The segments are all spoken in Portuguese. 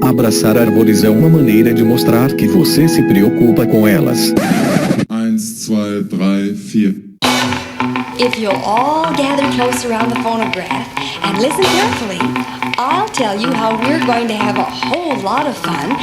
Abraçar árvores é uma maneira de mostrar que você se preocupa com elas. 1, 2, 3, 4. If you'll all gather close around the phonograph and listen carefully, I'll tell you how we're going to have a whole lot of fun.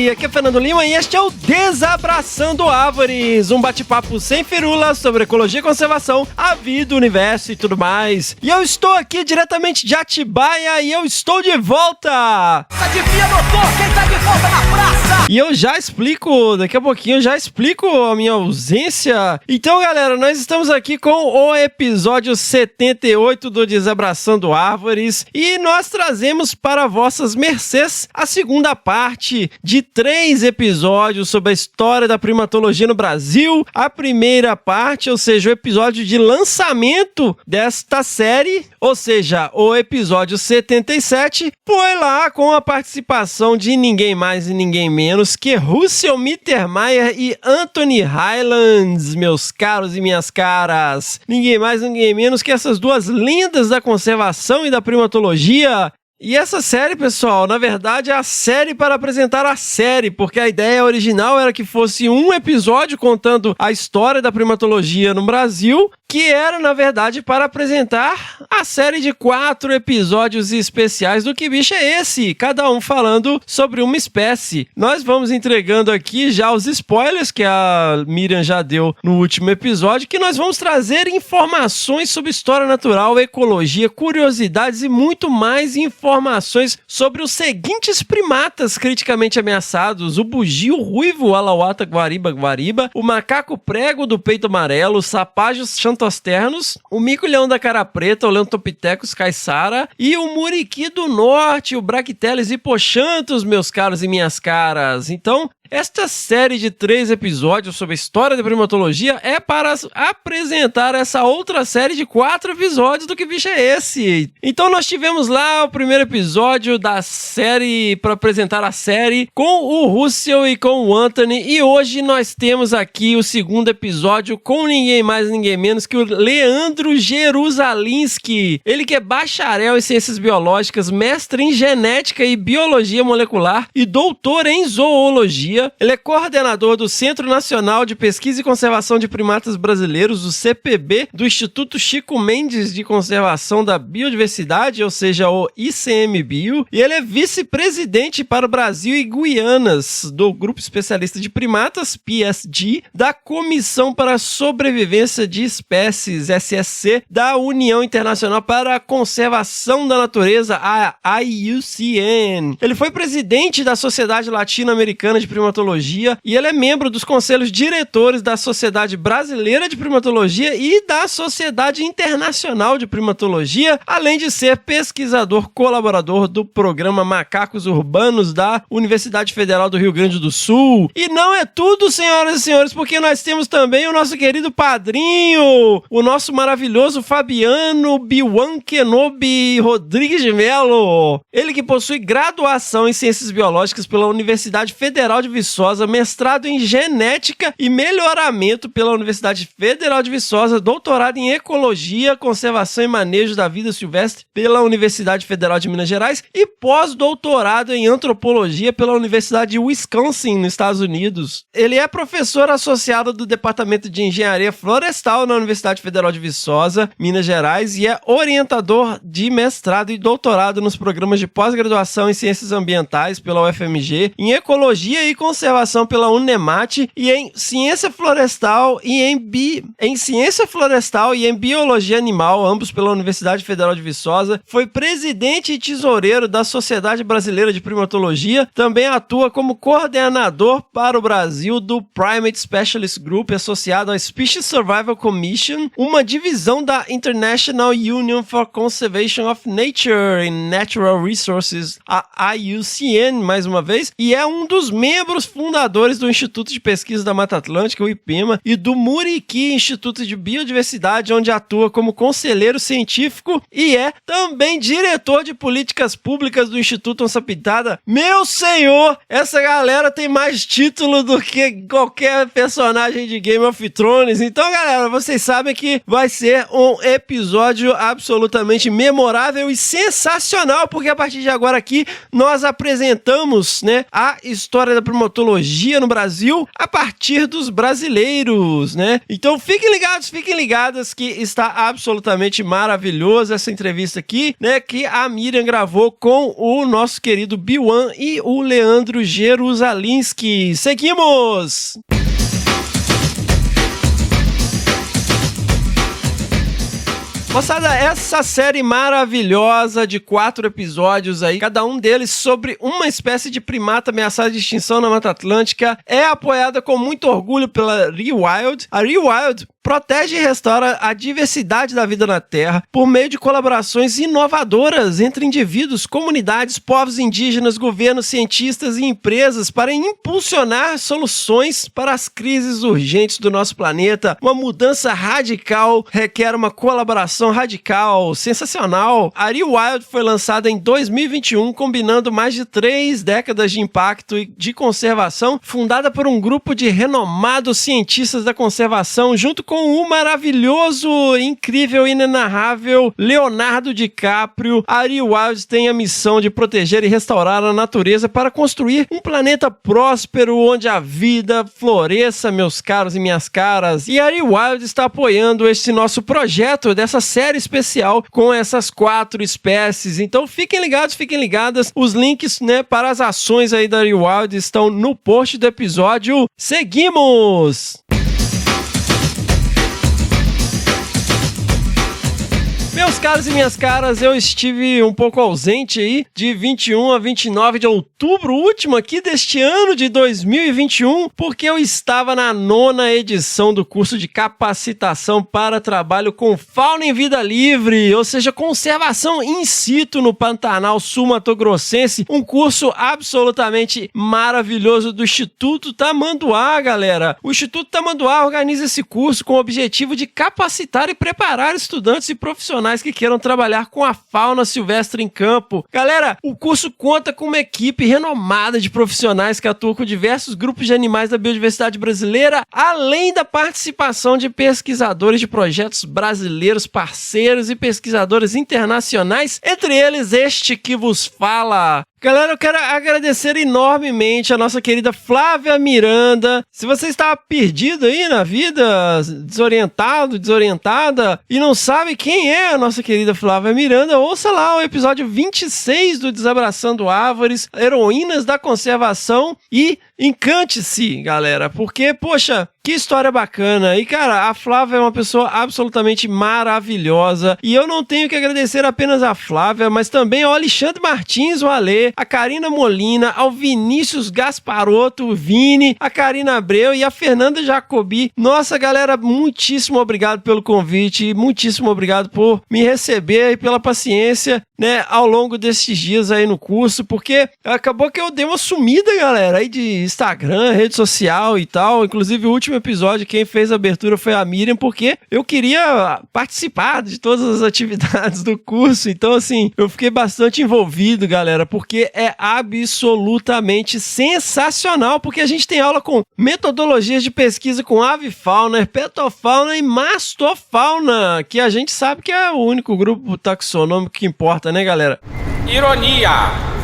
Aqui é Fernando Lima e este é o Desabraçando Árvores, um bate-papo sem firulas sobre ecologia e conservação, a vida, o universo e tudo mais. E eu estou aqui diretamente de Atibaia e eu estou de volta! Adivinha, doutor, quem tá de volta na praça? E eu já explico, daqui a pouquinho eu já explico a minha ausência. Então, galera, nós estamos aqui com o episódio 78 do Desabraçando Árvores e nós trazemos para vossas mercês a segunda parte de 3 episódios sobre a história da primatologia no Brasil. A primeira parte, ou seja, o episódio de lançamento desta série, ou seja, o episódio 77, foi lá com a participação de ninguém mais e ninguém menos que Russell Mittermeier e Anthony Hylands, meus caros e minhas caras. Ninguém mais, ninguém menos que essas duas lendas da conservação e da primatologia. E essa série, pessoal, na verdade é a série para apresentar a série, porque a ideia original era que fosse um episódio contando a história da primatologia no Brasil, que era, na verdade, para apresentar a série de 4 episódios especiais do Que Bicho é Esse? Cada um falando sobre uma espécie. Nós vamos entregando aqui já os spoilers que a Miriam já deu no último episódio, que nós vamos trazer informações sobre história natural, ecologia, curiosidades e muito mais informações sobre os seguintes primatas criticamente ameaçados: o bugio ruivo alauata guariba guariba, o macaco prego do peito amarelo, o sapágios xanthosternos, o mico-leão da cara preta, o Leontopithecus caissara e o muriqui do norte, o Brachyteles hippoxanthus, meus caros e minhas caras. Então, esta série de 3 episódios sobre a história da primatologia é para apresentar essa outra série de 4 episódios do Que Bicho é Esse? Então nós tivemos lá o primeiro episódio da série para apresentar a série com o Russell e com o Anthony, e hoje nós temos aqui o segundo episódio com ninguém mais ninguém menos que o Leandro Jerusalinski. Ele que é bacharel em ciências biológicas, mestre em genética e biologia molecular e doutor em zoologia. Ele é coordenador do Centro Nacional de Pesquisa e Conservação de Primatas Brasileiros, o CPB, do Instituto Chico Mendes de Conservação da Biodiversidade, ou seja, o ICMBio, e ele é vice-presidente para o Brasil e Guianas do Grupo Especialista de Primatas, PSG, da Comissão para a Sobrevivência de Espécies, SSC, da União Internacional para a Conservação da Natureza, a IUCN. Ele foi presidente da Sociedade Latino-Americana de Primatologia e ele é membro dos conselhos diretores da Sociedade Brasileira de Primatologia e da Sociedade Internacional de Primatologia, além de ser pesquisador colaborador do programa Macacos Urbanos da Universidade Federal do Rio Grande do Sul. E não é tudo, senhoras e senhores, porque nós temos também o nosso querido padrinho, o nosso maravilhoso Fabiano Biwan Kenobi Rodrigues de Melo. Ele que possui graduação em Ciências Biológicas pela Universidade Federal de Viçosa, mestrado em Genética e Melhoramento pela Universidade Federal de Viçosa, doutorado em Ecologia, Conservação e Manejo da Vida Silvestre pela Universidade Federal de Minas Gerais e pós-doutorado em Antropologia pela Universidade de Wisconsin, nos Estados Unidos. Ele é professor associado do Departamento de Engenharia Florestal na Universidade Federal de Viçosa, Minas Gerais, e é orientador de mestrado e doutorado nos programas de pós-graduação em Ciências Ambientais pela UFMG, em Ecologia e Conservação pela Unemate e em Ciência Florestal e em Ciência Florestal e em Biologia Animal, ambos pela Universidade Federal de Viçosa. Foi presidente e tesoureiro da Sociedade Brasileira de Primatologia. Também atua como coordenador para o Brasil do Primate Specialist Group, associado à Species Survival Commission, uma divisão da International Union for Conservation of Nature and Natural Resources, a IUCN, mais uma vez, e é um dos membros membros fundadores do Instituto de Pesquisa da Mata Atlântica, o IPEMA, e do Muriqui Instituto de Biodiversidade, onde atua como conselheiro científico e é também diretor de políticas públicas do Instituto Onça Pintada. Meu senhor, essa galera tem mais título do que qualquer personagem de Game of Thrones. Então, galera, vocês sabem que vai ser um episódio absolutamente memorável e sensacional, porque a partir de agora aqui nós apresentamos, né, a história da primatologia no Brasil a partir dos brasileiros, né? Então fiquem ligadas que está absolutamente maravilhoso essa entrevista aqui, né, que a Miriam gravou com o nosso querido Biwan e o Leandro Jerusalinski. Seguimos! Moçada, essa série maravilhosa de 4 episódios aí, cada um deles sobre uma espécie de primata ameaçada de extinção na Mata Atlântica, é apoiada com muito orgulho pela Rewild. A Rewild protege e restaura a diversidade da vida na Terra por meio de colaborações inovadoras entre indivíduos, comunidades, povos indígenas, governos, cientistas e empresas para impulsionar soluções para as crises urgentes do nosso planeta. Uma mudança radical requer uma colaboração radical, sensacional. A Rewild foi lançada em 2021, combinando mais de 3 décadas de impacto e de conservação, fundada por um grupo de renomados cientistas da conservação, junto com o maravilhoso, incrível, inenarrável Leonardo DiCaprio. A Rewild tem a missão de proteger e restaurar a natureza para construir um planeta próspero onde a vida floresça, meus caros e minhas caras. E a Rewild está apoiando esse nosso projeto dessa série especial com essas 4 espécies. Então fiquem ligadas. Os links, né, para as ações aí da Rewild estão no post do episódio. Seguimos! Meus caros e minhas caras, eu estive um pouco ausente aí de 21 a 29 de outubro, último aqui deste ano de 2021, porque eu estava na 9ª edição do curso de capacitação para trabalho com fauna em vida livre, ou seja, conservação in situ no Pantanal Sul-Mato-Grossense, um curso absolutamente maravilhoso do Instituto Tamanduá, galera. O Instituto Tamanduá organiza esse curso com o objetivo de capacitar e preparar estudantes e profissionais que queiram trabalhar com a fauna silvestre em campo. Galera, o curso conta com uma equipe renomada de profissionais que atuam com diversos grupos de animais da biodiversidade brasileira, além da participação de pesquisadores de projetos brasileiros, parceiros e pesquisadores internacionais, entre eles este que vos fala. Galera, eu quero agradecer enormemente a nossa querida Flávia Miranda. Se você está perdido aí na vida, desorientado, desorientada, e não sabe quem é a nossa querida Flávia Miranda, ouça lá o episódio 26 do Desabraçando Árvores, Heroínas da Conservação, e encante-se, galera, porque, poxa, que história bacana. E, cara, a Flávia é uma pessoa absolutamente maravilhosa, e eu não tenho que agradecer apenas a Flávia, mas também ao Alexandre Martins, o Alê, a Karina Molina, ao Vinícius Gasparotto, o Vini, a Karina Abreu e a Fernanda Jacobi. Nossa, galera, muitíssimo obrigado pelo convite, muitíssimo obrigado por me receber e pela paciência, né, ao longo desses dias aí no curso, porque acabou que eu dei uma sumida, galera, aí de Instagram, rede social e tal. Inclusive o último episódio quem fez a abertura foi a Miriam, porque eu queria participar de todas as atividades do curso. Então, assim, eu fiquei bastante envolvido, galera, porque é absolutamente sensacional, porque a gente tem aula com metodologias de pesquisa com avifauna, herpetofauna e mastofauna, que a gente sabe que é o único grupo taxonômico que importa, né, galera? Ironia.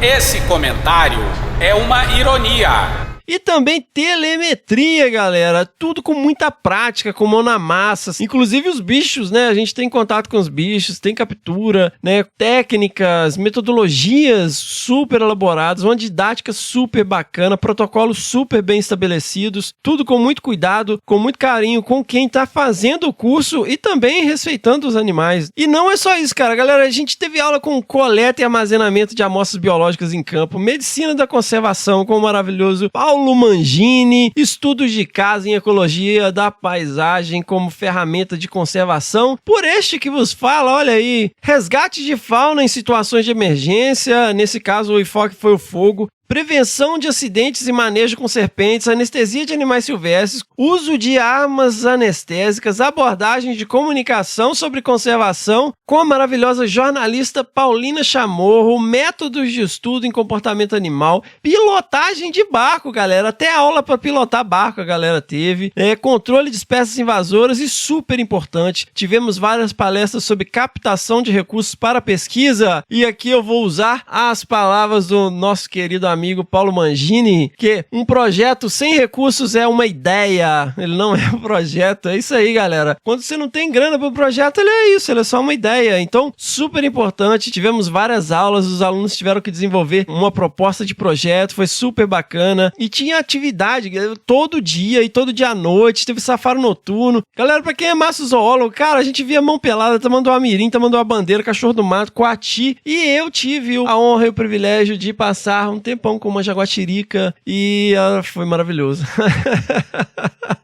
Esse comentário é uma ironia. E também telemetria, galera, tudo com muita prática, com mão na massa, inclusive os bichos, né, a gente tem contato com os bichos, tem captura, né, técnicas, metodologias super elaboradas, uma didática super bacana, protocolos super bem estabelecidos, tudo com muito cuidado, com muito carinho, com quem tá fazendo o curso e também respeitando os animais. E não é só isso, cara, galera, a gente teve aula com coleta e armazenamento de amostras biológicas em campo, medicina da conservação com o maravilhoso Paulo Mangini, estudos de caso em ecologia da paisagem como ferramenta de conservação, por este que vos fala, olha aí, resgate de fauna em situações de emergência, nesse caso o enfoque foi o fogo, prevenção de acidentes e manejo com serpentes, anestesia de animais silvestres, uso de armas anestésicas, abordagem de comunicação sobre conservação com a maravilhosa jornalista Paulina Chamorro, métodos de estudo em comportamento animal, pilotagem de barco, galera, até aula para pilotar barco a galera teve, controle de espécies invasoras e super importante, tivemos várias palestras sobre captação de recursos para pesquisa, e aqui eu vou usar as palavras do nosso querido amigo Paulo Mangini, que um projeto sem recursos é uma ideia, ele não é um projeto, é isso aí, galera. Quando você não tem grana para o projeto, ele é isso, ele é só uma ideia. Então, super importante, tivemos várias aulas, os alunos tiveram que desenvolver uma proposta de projeto, foi super bacana, e tinha atividade todo dia e todo dia à noite, teve safari noturno. Galera, pra quem é massozoólogo, cara, a gente via mão pelada, tamanduá mirim, tamanduá bandeira, cachorro do mato, coati, e eu tive a honra e o privilégio de passar um tempão com uma jaguatirica, e foi maravilhoso.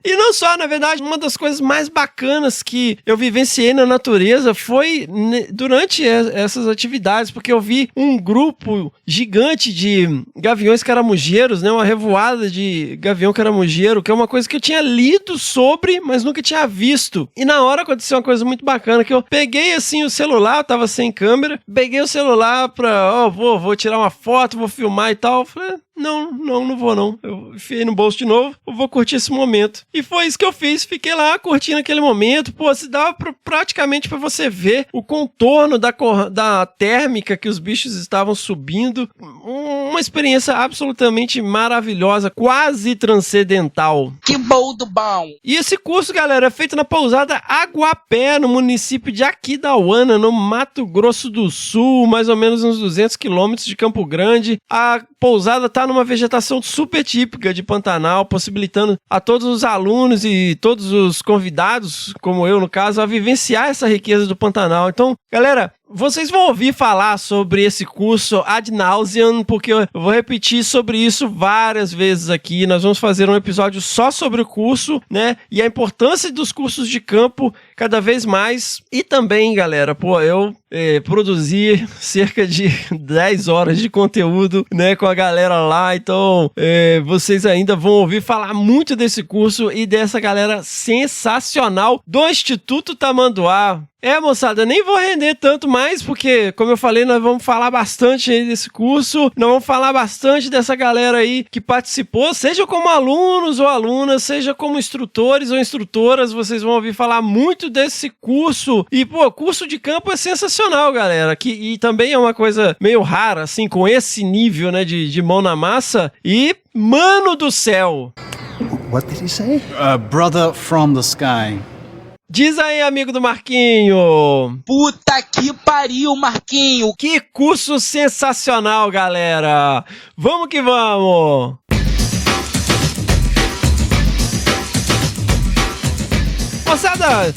E não só, na verdade, uma das coisas mais bacanas que eu vivenciei na natureza foi durante essas atividades, porque eu vi um grupo gigante de gaviões caramujeiros, né, uma revoada de gavião caramujeiro, que é uma coisa que eu tinha lido sobre, mas nunca tinha visto. E na hora aconteceu uma coisa muito bacana, que eu peguei assim o celular, eu tava sem câmera, peguei o celular pra, vou tirar uma foto, vou filmar e tal, eu falei, não vou não. Eu enfiei no bolso de novo, eu vou curtir esse momento. E foi isso que eu fiz, fiquei lá curtindo aquele momento. Pô, se dava praticamente pra você ver o contorno da térmica que os bichos estavam subindo. Uma experiência absolutamente maravilhosa, quase transcendental. Que bom do bom! E esse curso, galera, é feito na pousada Aguapé, no município de Aquidauana, no Mato Grosso do Sul, mais ou menos uns 200 quilômetros de Campo Grande. A pousada tá numa vegetação super típica de Pantanal, possibilitando a todos os alunos e todos os convidados, como eu no caso, a vivenciar essa riqueza do Pantanal. Então, galera, vocês vão ouvir falar sobre esse curso ad nauseam, porque eu vou repetir sobre isso várias vezes aqui. Nós vamos fazer um episódio só sobre o curso, né? E a importância dos cursos de campo cada vez mais. E também, galera, eu produzi cerca de 10 horas de conteúdo, né, com a galera lá. Então, vocês ainda vão ouvir falar muito desse curso e dessa galera sensacional do Instituto Tamanduá. Moçada, nem vou render tanto mais, porque, como eu falei, nós vamos falar bastante aí desse curso, nós vamos falar bastante dessa galera aí que participou, seja como alunos ou alunas, seja como instrutores ou instrutoras, vocês vão ouvir falar muito desse curso. E, curso de campo é sensacional, galera, e também é uma coisa meio rara, assim, com esse nível, né, de mão na massa, e, mano do céu! What did he say? Brother from the sky. Diz aí, amigo do Marquinho. Puta que pariu, Marquinho. Que curso sensacional, galera. Vamos que vamos. Moçada,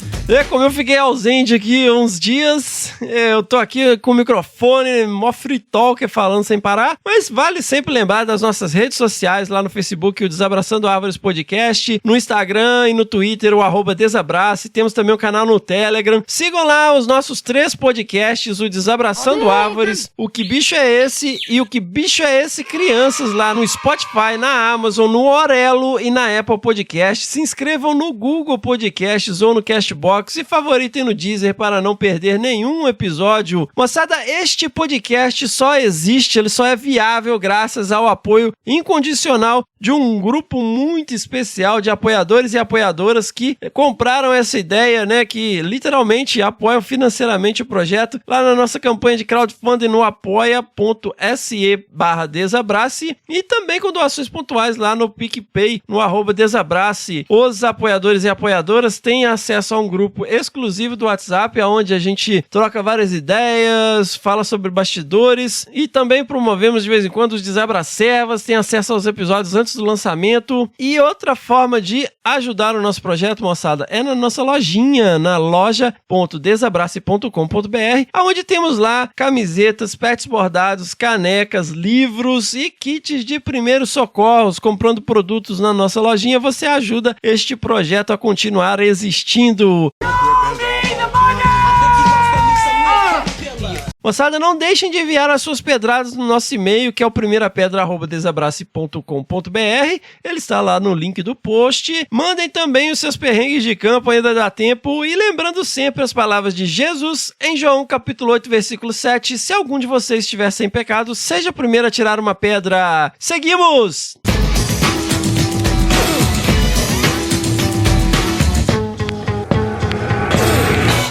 como eu fiquei ausente aqui uns dias, eu tô aqui com o microfone, mó free talker falando sem parar, mas vale sempre lembrar das nossas redes sociais, lá no Facebook, o Desabraçando Árvores Podcast, no Instagram e no Twitter, o @Desabrace, temos também um canal no Telegram. Sigam lá os nossos 3 podcasts, o Desabraçando Árvores, o Que Bicho é Esse e o Que Bicho é Esse Crianças, lá no Spotify, na Amazon, no Orelo e na Apple Podcast. Se inscrevam no Google Podcasts ou no Castbox e favoritem no Deezer para não perder nenhum episódio. Moçada, este podcast só existe, ele só é viável graças ao apoio incondicional de um grupo muito especial de apoiadores e apoiadoras que compraram essa ideia, né, que literalmente apoiam financeiramente o projeto lá na nossa campanha de crowdfunding no apoia.se/Desabrace e também com doações pontuais lá no PicPay, no @Desabrace. Os apoiadores e apoiadoras têm acesso a um grupo exclusivo do WhatsApp, onde a gente troca várias ideias, fala sobre bastidores e também promovemos de vez em quando os Desabracevas, tem acesso aos episódios antes do lançamento. E outra forma de ajudar o nosso projeto, moçada, é na nossa lojinha, na loja.desabrace.com.br, onde temos lá camisetas, pets bordados, canecas, livros e kits de primeiros socorros. Comprando produtos na nossa lojinha, você ajuda este projeto a continuar existindo. Moçada, não deixem de enviar as suas pedradas no nosso e-mail, que é o primeirapedra@desabrace.com.br. Ele está lá no link do post. Mandem também os seus perrengues de campo, ainda dá tempo. E lembrando sempre as palavras de Jesus em João capítulo 8, versículo 7. Se algum de vocês estiver sem pecado, seja o primeiro a tirar uma pedra. Seguimos!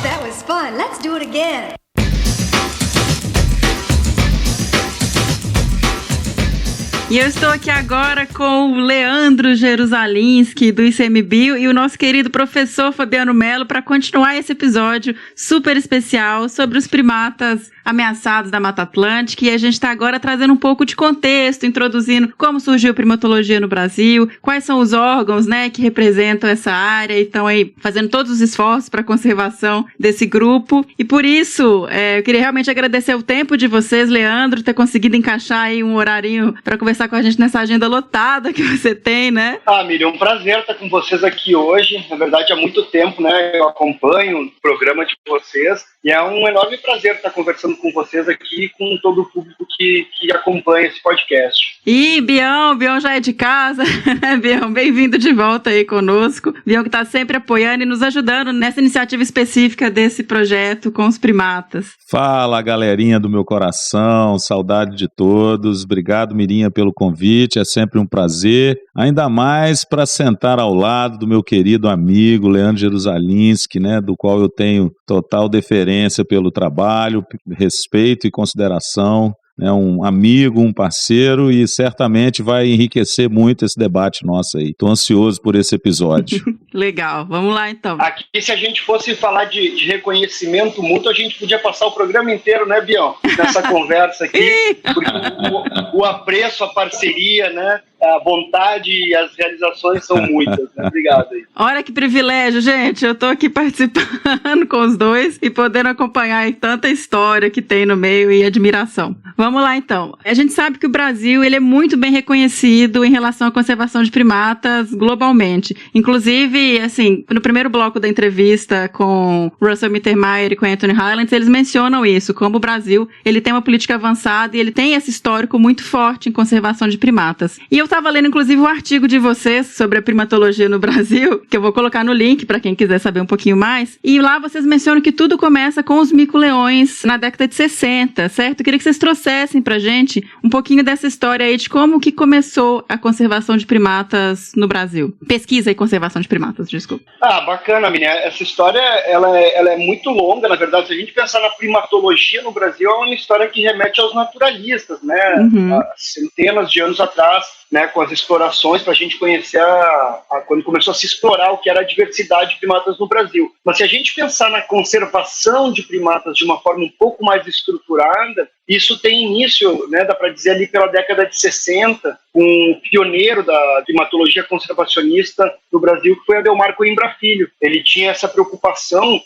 That was fun. Let's do it again. E eu estou aqui agora com o Leandro Jerusalinski, do ICMBio, e o nosso querido professor Fabiano Mello, para continuar esse episódio super especial sobre os primatas ameaçados da Mata Atlântica. E a gente está agora trazendo um pouco de contexto, introduzindo como surgiu a primatologia no Brasil, quais são os órgãos, né, que representam essa área e estão aí fazendo todos os esforços para a conservação desse grupo. E por isso, eu queria realmente agradecer o tempo de vocês, Leandro, ter conseguido encaixar aí um horarinho para conversar com a gente nessa agenda lotada que você tem, né? Miriam, um prazer estar com vocês aqui hoje. Na verdade, há muito tempo, né, eu acompanho o programa de vocês e é um enorme prazer estar conversando com vocês aqui, com todo o público que acompanha esse podcast. E Bião já é de casa. Bião, bem-vindo de volta aí conosco. Bião que está sempre apoiando e nos ajudando nessa iniciativa específica desse projeto com os primatas. Fala, galerinha do meu coração, saudade de todos. Obrigado, Mirinha, pelo convite, é sempre um prazer, ainda mais para sentar ao lado do meu querido amigo Leandro Jerusalinski, né, do qual eu tenho total deferência pelo trabalho, respeito e consideração. É um amigo, um parceiro e certamente vai enriquecer muito esse debate nosso aí. Estou ansioso por esse episódio. Legal, vamos lá então. Aqui, se a gente fosse falar de reconhecimento mútuo, a gente podia passar o programa inteiro, né, Bião? Nessa conversa aqui, porque o apreço, a parceria, né, a vontade e as realizações são muitas, né? Obrigado aí. Olha que privilégio, gente. Eu tô aqui participando com os dois e podendo acompanhar aí tanta história que tem no meio e admiração. Vamos lá, então. A gente sabe que o Brasil ele é muito bem reconhecido em relação à conservação de primatas globalmente. Inclusive, assim, no primeiro bloco da entrevista com Russell Mittermeier e com Anthony Hylands, eles mencionam isso, como o Brasil ele tem uma política avançada e ele tem esse histórico muito forte em conservação de primatas. E eu estava lendo, inclusive, um artigo de vocês sobre a primatologia no Brasil, que eu vou colocar no link para quem quiser saber um pouquinho mais. E lá vocês mencionam que tudo começa com os mico-leões na década de 60, certo? Eu queria que vocês trouxessem pra gente um pouquinho dessa história aí de como que começou a conservação de primatas no Brasil. Pesquisa e conservação de primatas, desculpa. Bacana, Miriam. Essa história, ela é muito longa, na verdade. Se a gente pensar na primatologia no Brasil, é uma história que remete aos naturalistas, né? Há centenas de anos atrás, né, com as explorações, para a gente conhecer quando começou a se explorar o que era a diversidade de primatas no Brasil. Mas se a gente pensar na conservação de primatas de uma forma um pouco mais estruturada, isso tem início, né, dá para dizer ali pela década de 60, um pioneiro da primatologia conservacionista no Brasil, que foi Adelmar Coimbra Filho. Ele tinha essa preocupação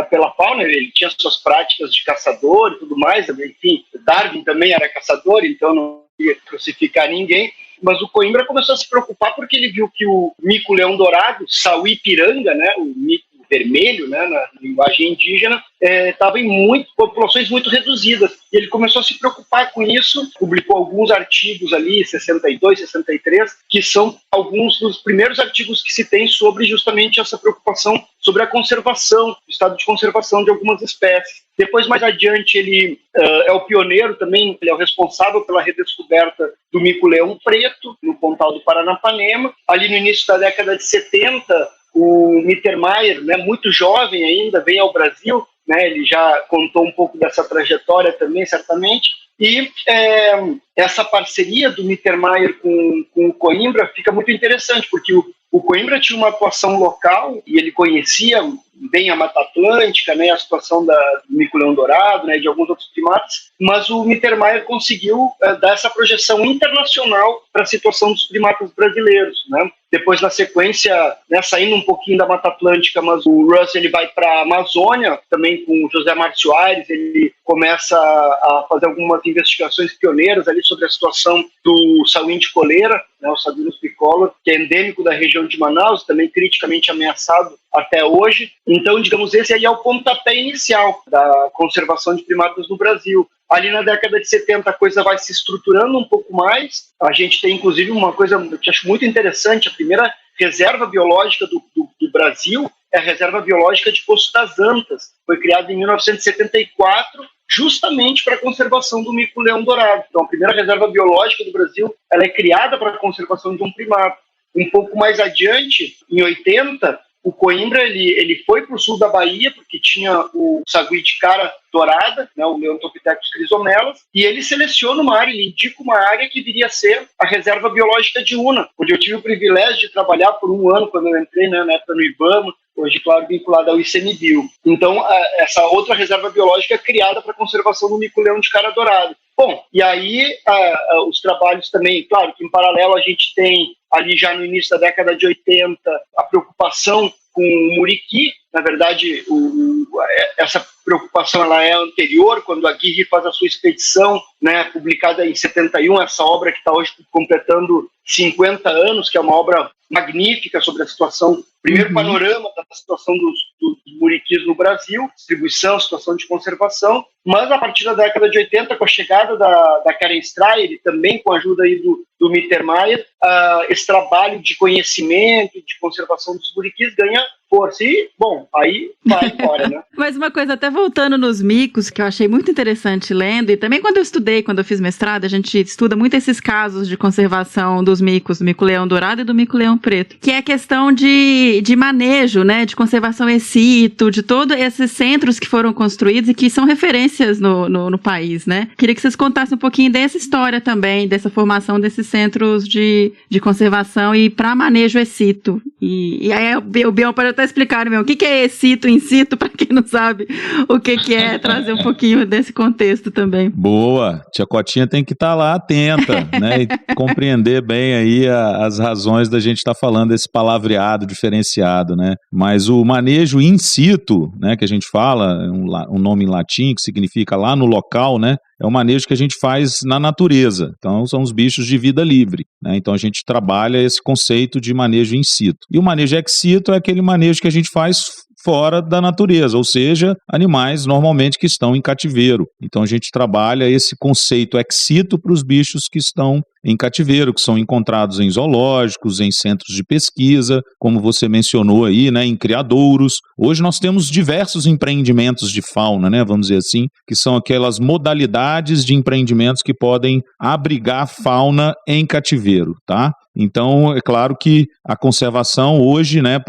pela fauna, ele tinha suas práticas de caçador e tudo mais, enfim, Darwin também era caçador, então não ia crucificar ninguém, mas o Coimbra começou a se preocupar porque ele viu que o mico-leão dourado, Sauí-piranga, né, o mico vermelho, né, na linguagem indígena, estava em populações muito reduzidas. E ele começou a se preocupar com isso, publicou alguns artigos ali, 62, 63, que são alguns dos primeiros artigos que se tem sobre justamente essa preocupação sobre a conservação, o estado de conservação de algumas espécies. Depois, mais adiante, ele é o pioneiro também, ele é o responsável pela redescoberta do mico-leão preto, no Pontal do Paranapanema. Ali no início da década de 70, o Mittermeier, né, muito jovem ainda, vem ao Brasil, né, ele já contou um pouco dessa trajetória também, certamente, e essa parceria do Mittermeier com o Coimbra fica muito interessante, porque o Coimbra tinha uma atuação local e ele conhecia bem a Mata Atlântica, né, a situação do mico-leão dourado, né, de alguns outros primatas, mas o Mittermeier conseguiu dar essa projeção internacional para a situação dos primatas brasileiros, né? Depois, na sequência, né, saindo um pouquinho da Mata Atlântica, mas o Russ ele vai para a Amazônia, também com o José Márcio Aires, ele começa a fazer algumas investigações pioneiras ali sobre a situação do sauim de coleira, né, o Sabinus bicolor, que é endêmico da região de Manaus, também criticamente ameaçado até hoje. Então, digamos, esse aí é o pontapé inicial da conservação de primatas no Brasil. Ali na década de 70 a coisa vai se estruturando um pouco mais. A gente tem, inclusive, uma coisa que eu acho muito interessante. A primeira reserva biológica do Brasil é a Reserva Biológica de Poço das Antas. Foi criada em 1974, justamente para a conservação do mico-leão-dourado. Então, a primeira reserva biológica do Brasil ela é criada para a conservação de um primata. Um pouco mais adiante, em 80, o Coimbra ele foi para o sul da Bahia, porque tinha o sagui de cara dourada, né, o Leontopithecus crisomelas, e ele seleciona uma área, ele indica uma área que viria a ser a Reserva Biológica de Una, onde eu tive o privilégio de trabalhar por um ano, quando eu entrei, né, na época no IBAMA, hoje, claro, vinculada ao ICMBio. Então, essa outra reserva biológica é criada para a conservação do mico-leão de cara dourado. Bom, e aí os trabalhos também, claro que em paralelo a gente tem ali já no início da década de 80 a preocupação com o muriqui. Na verdade, essa preocupação ela é anterior, quando a Aguirre faz a sua expedição, né, publicada em 71, essa obra que está hoje completando 50 anos, que é uma obra magnífica sobre a situação, primeiro panorama da situação dos muriquis no Brasil, distribuição, situação de conservação, mas a partir da década de 80, com a chegada da Karen Strayer e também com a ajuda aí do Mittermeier, esse trabalho de conhecimento, de conservação dos muriquis ganha força. E, bom, aí vai embora, né? Mas uma coisa, até voltando nos micos, que eu achei muito interessante lendo, e também quando eu fiz mestrado, a gente estuda muito esses casos de conservação dos micos, do mico-leão-dourado e do mico-leão preto, que é a questão de manejo, né, de conservação ex situ, de todos esses centros que foram construídos e que são referências no país, né? Queria que vocês contassem um pouquinho dessa história também, dessa formação desses centros de conservação e para manejo ex situ. E aí o Bion pode até explicar, o que é ex situ, in situ, para quem não sabe o que é, trazer um pouquinho desse contexto também. Boa, tia Cotinha tem que estar lá atenta, né, e compreender bem aí as razões da gente estar falando desse palavreado diferenciado, né, mas o manejo in situ, né, que a gente fala, um nome em latim que significa lá no local, né, é o manejo que a gente faz na natureza. Então, são os bichos de vida livre, né? Então, a gente trabalha esse conceito de manejo in situ. E o manejo ex situ é aquele manejo que a gente faz fora da natureza, ou seja, animais normalmente que estão em cativeiro. Então, a gente trabalha esse conceito ex situ para os bichos que estão em cativeiro, que são encontrados em zoológicos, em centros de pesquisa, como você mencionou aí, né, em criadouros. Hoje nós temos diversos empreendimentos de fauna, né, vamos dizer assim, que são aquelas modalidades de empreendimentos que podem abrigar fauna em cativeiro, tá? Então, é claro que a conservação hoje, né,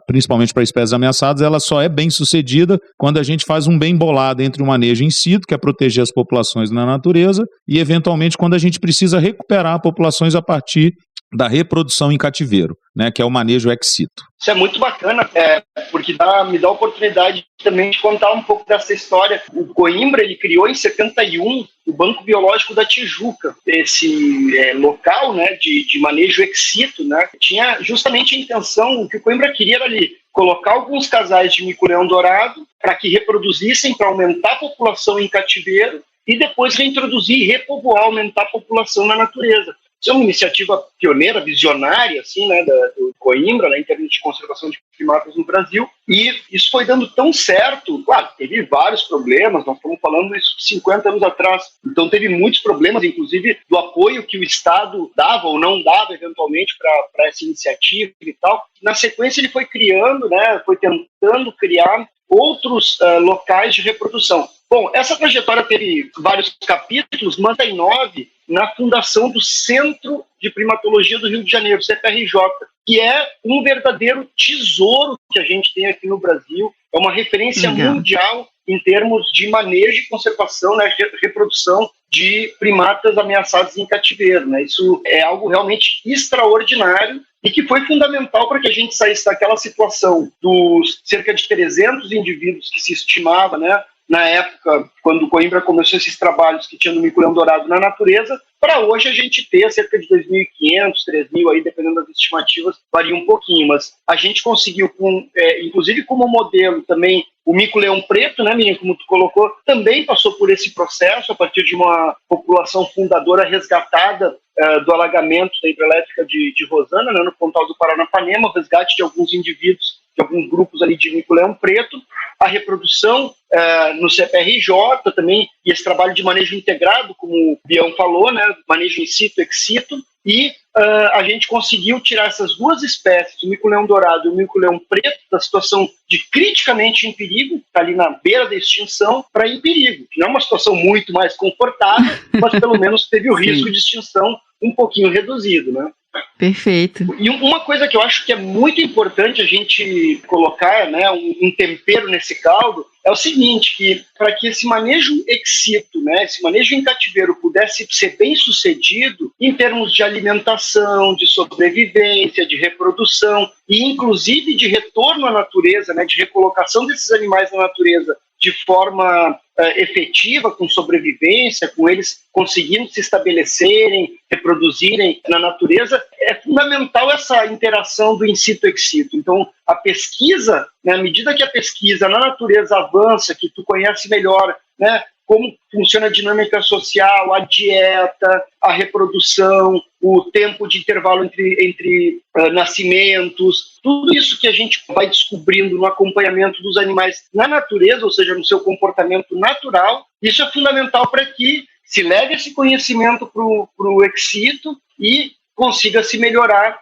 principalmente para espécies ameaçadas, ela só é bem sucedida quando a gente faz um bem bolado entre o manejo in situ, que é proteger as populações na natureza, e eventualmente quando a gente precisa recuperar populações a partir da reprodução em cativeiro, né, que é o manejo ex situ. Isso é muito bacana, porque me dá a oportunidade também de contar um pouco dessa história. O Coimbra, ele criou em 71 o Banco Biológico da Tijuca, esse local, né, de manejo ex situ, né, tinha justamente a intenção, o que o Coimbra queria era ali, colocar alguns casais de mico-leão-dourado para que reproduzissem, para aumentar a população em cativeiro, e depois reintroduzir e repovoar, aumentar a população na natureza. Isso é uma iniciativa pioneira, visionária, assim, né, do Coimbra, né, em termos de conservação de primatas no Brasil, e isso foi dando tão certo. Claro, teve vários problemas, nós estamos falando isso 50 anos atrás, então teve muitos problemas, inclusive do apoio que o Estado dava ou não dava, eventualmente, para essa iniciativa e tal. Na sequência ele foi criando, né, foi tentando criar outros locais de reprodução. Bom, essa trajetória teve vários capítulos, mas tem 9 na fundação do Centro de Primatologia do Rio de Janeiro, CPRJ, que é um verdadeiro tesouro que a gente tem aqui no Brasil, é uma referência mundial em termos de manejo e conservação, né, reprodução de primatas ameaçados em cativeiro, né? Isso é algo realmente extraordinário e que foi fundamental para que a gente saísse daquela situação dos cerca de 300 indivíduos que se estimava, né, na época, quando o Coimbra começou esses trabalhos que tinha no mico-leão-dourado na natureza, para hoje a gente ter cerca de 2.500, 3.000 aí, dependendo das estimativas, varia um pouquinho, mas a gente conseguiu, inclusive como modelo também, o mico-leão preto, né, menino, como tu colocou, também passou por esse processo a partir de uma população fundadora resgatada do alagamento da hidrelétrica de Rosana, né, no Pontal do Paranapanema, o resgate de alguns indivíduos, de alguns grupos ali de mico-leão preto, a reprodução no CPRJ também, e esse trabalho de manejo integrado, como o Bião falou, né, manejo in situ, ex situ, e a gente conseguiu tirar essas duas espécies, o mico-leão dourado e o mico-leão preto, da situação de criticamente em perigo, está ali na beira da extinção, para em perigo, que não é uma situação muito mais confortável, mas pelo menos teve o risco de extinção um pouquinho reduzido, né? Perfeito. E uma coisa que eu acho que é muito importante a gente colocar, né, um tempero nesse caldo, é o seguinte, que para que esse manejo ex situ, né, esse manejo em cativeiro pudesse ser bem sucedido em termos de alimentação, de sobrevivência, de reprodução e inclusive de retorno à natureza, né, de recolocação desses animais na natureza de forma efetiva, com sobrevivência, com eles conseguindo se estabelecerem, reproduzirem na natureza, é fundamental essa interação do in situ ex situ. Então, a pesquisa, né, à medida que a pesquisa na natureza avança, que tu conhece melhor, né, como funciona a dinâmica social, a dieta, a reprodução, o tempo de intervalo entre nascimentos, tudo isso que a gente vai descobrindo no acompanhamento dos animais na natureza, ou seja, no seu comportamento natural, isso é fundamental para que se leve esse conhecimento para o ex situ e consiga se melhorar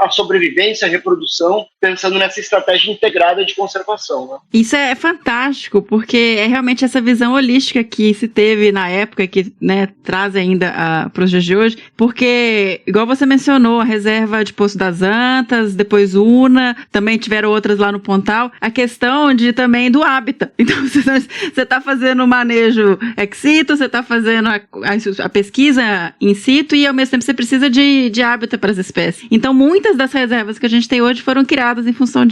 a sobrevivência, a reprodução, pensando nessa estratégia integrada de conservação, né? Isso é fantástico, porque é realmente essa visão holística que se teve na época, que, né, traz ainda para os dias de hoje, porque, igual você mencionou, a reserva de Poço das Antas, depois Una, também tiveram outras lá no Pontal, a questão também do hábitat. Então, você está fazendo o manejo ex situ, você está fazendo a pesquisa in situ e, ao mesmo tempo, você precisa de hábitat para as espécies. Então, muitas das reservas que a gente tem hoje foram criadas em função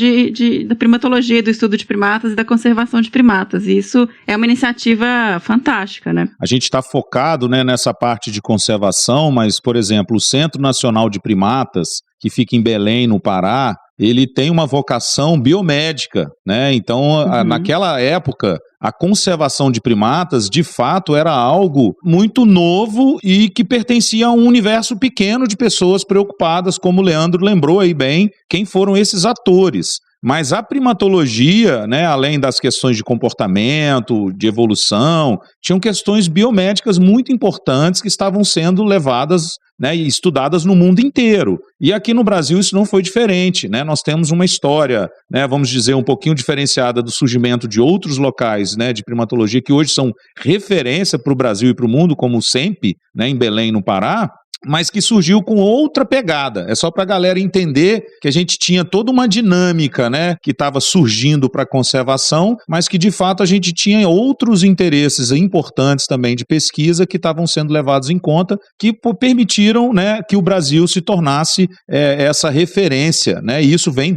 da primatologia, do estudo de primatas e da conservação de primatas. E isso é uma iniciativa fantástica, né? A gente está focado, né, nessa parte de conservação, mas, por exemplo, o Centro Nacional de Primatas, que fica em Belém, no Pará, ele tem uma vocação biomédica, né? Então, naquela época, a conservação de primatas, de fato, era algo muito novo e que pertencia a um universo pequeno de pessoas preocupadas, como o Leandro lembrou aí bem, quem foram esses atores. Mas a primatologia, né, além das questões de comportamento, de evolução, tinham questões biomédicas muito importantes que estavam sendo levadas, né, e estudadas no mundo inteiro. E aqui no Brasil isso não foi diferente, né? Nós temos uma história, né, vamos dizer, um pouquinho diferenciada do surgimento de outros locais, né, de primatologia que hoje são referência para o Brasil e para o mundo, como o SEMP, né, em Belém, no Pará, mas que surgiu com outra pegada. É só para a galera entender que a gente tinha toda uma dinâmica, né, que estava surgindo para a conservação, mas que de fato a gente tinha outros interesses importantes também de pesquisa que estavam sendo levados em conta, que permitiram, né, que o Brasil se tornasse essa referência, né, e isso vem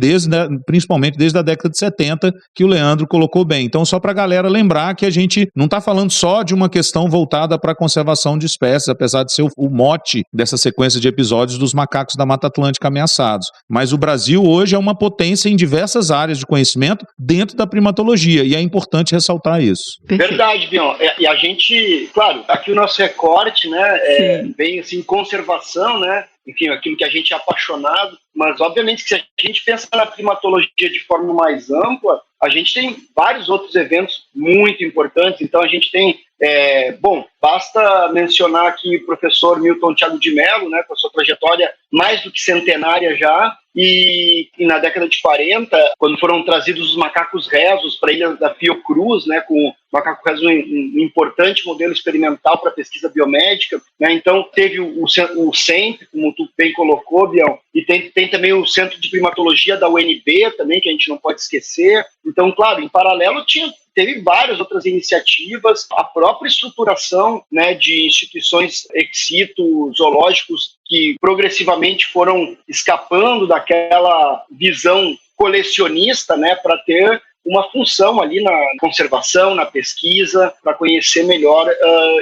principalmente desde a década de 70, que o Leandro colocou bem. Então, só para a galera lembrar que a gente não está falando só de uma questão voltada para a conservação de espécies, apesar de ser o mote dessa sequência de episódios dos macacos da Mata Atlântica ameaçados. Mas o Brasil hoje é uma potência em diversas áreas de conhecimento dentro da primatologia, e é importante ressaltar isso. Verdade, Bion. E a gente, claro, aqui o nosso recorte, né, bem assim, conservação, né, enfim, aquilo que a gente é apaixonado, mas obviamente que se a gente pensa na primatologia de forma mais ampla, a gente tem vários outros eventos muito importantes. Então a gente tem, basta mencionar aqui o professor Milton Thiago de Mello, né, com a sua trajetória mais do que centenária já, e na década de 40, quando foram trazidos os macacos rezos para a ilha da Fiocruz, né, com o macaco rezo um importante modelo experimental para pesquisa biomédica, né, então teve o CEMP, como tu bem colocou, Bião, e tem também o Centro de Primatologia da UNB também, que a gente não pode esquecer. Então, claro, em paralelo teve várias outras iniciativas, a própria estruturação, né, de instituições ex situ, zoológicos, que progressivamente foram escapando daquela visão colecionista, né, para ter uma função ali na conservação, na pesquisa, para conhecer melhor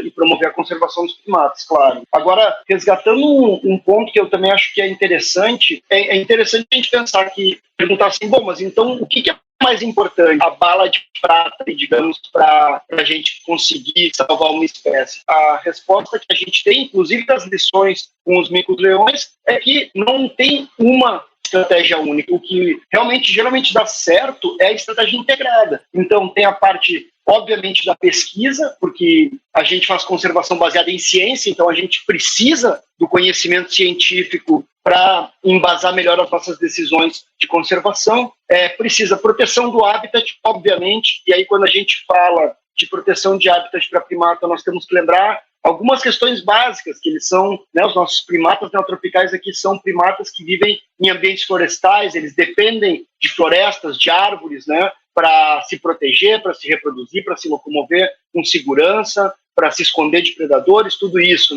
e promover a conservação dos primatas, claro. Agora, resgatando um ponto que eu também acho que é interessante a gente pensar perguntar assim, bom, mas então o que é mais importante? A bala de prata, digamos, para a gente conseguir salvar uma espécie? A resposta que a gente tem, inclusive das lições com os micos-leões, é que não tem uma estratégia única. O que realmente, geralmente dá certo é a estratégia integrada. Então, tem a parte, obviamente, da pesquisa, porque a gente faz conservação baseada em ciência, então a gente precisa do conhecimento científico para embasar melhor as nossas decisões de conservação. Precisa proteção do habitat, obviamente, e aí quando a gente fala de proteção de habitat para primata, nós temos que lembrar algumas questões básicas, que eles são, os nossos primatas neotropicais aqui são primatas que vivem em ambientes florestais, eles dependem de florestas, de árvores, para se proteger, para se reproduzir, para se locomover com segurança, para se esconder de predadores, tudo isso,